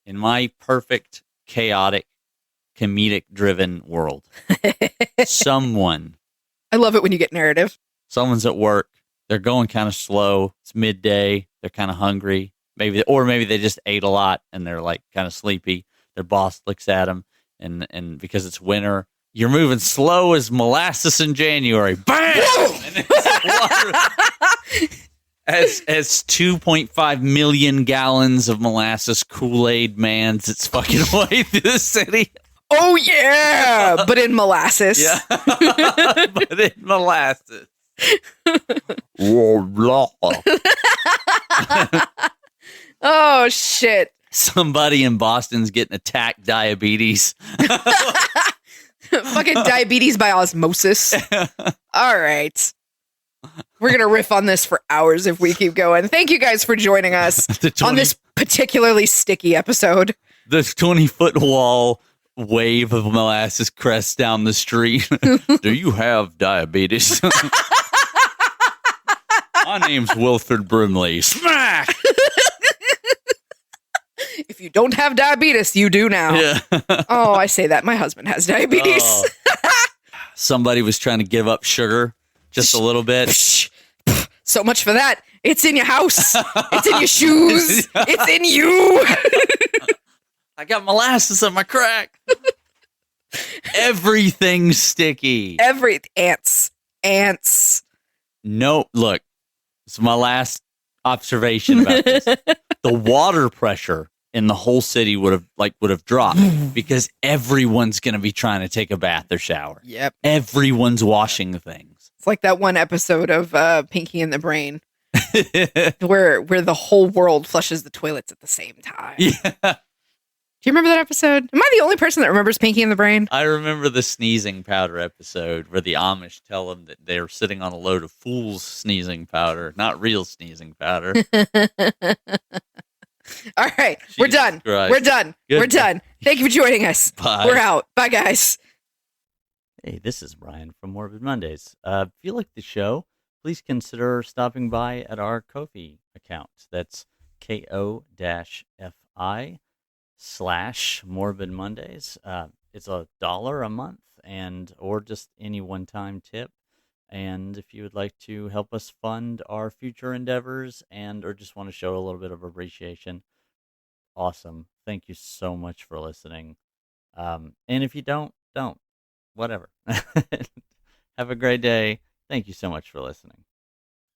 in my perfect, chaotic, comedic-driven world, I love it when you get narrative. Someone's at work. They're going kind of slow. It's midday. They're kind of hungry. Maybe they just ate a lot and they're like kind of sleepy. Their boss looks at them and because it's winter, you're moving slow as molasses in January. Bam! And as 2.5 million gallons of molasses Kool-Aid mans its fucking way through the city. Oh yeah, but in molasses. Yeah, but in molasses. Oh shit! Somebody in Boston's getting attacked diabetes. Fucking diabetes by osmosis. All right. We're going to riff on this for hours if we keep going. Thank you guys for joining us on this particularly sticky episode. This 20-foot wall wave of molasses crests down the street. Do you have diabetes? My name's Wilford Brimley. Smack! If you don't have diabetes, you do now. Yeah. Oh, I say that. My husband has diabetes. Oh. Somebody was trying to give up sugar just a little bit. So much for that. It's in your house. It's in your shoes. It's in you. I got molasses on my crack. Everything's sticky. Ants. No, look. It's my last observation about this. The water pressure in the whole city would have dropped because everyone's going to be trying to take a bath or shower. Yep. Everyone's washing things. It's like that one episode of Pinky and the Brain where the whole world flushes the toilets at the same time. Yeah. Do you remember that episode? Am I the only person that remembers Pinky and the Brain? I remember the sneezing powder episode where the Amish tell them that they're sitting on a load of fool's sneezing powder, not real sneezing powder. All right. We're Jesus done. Christ. We're done. Good. We're done. Thank you for joining us. Bye. We're out. Bye, guys. Hey, this is Brian from Morbid Mondays. If you like the show, please consider stopping by at our Ko-fi account. That's ko-fi/Morbid Mondays. It's $1 a month, or just any one-time tip. And if you would like to help us fund our future endeavors or just want to show a little bit of appreciation, awesome. Thank you so much for listening. And if you don't. Whatever. Have a great day. Thank you so much for listening.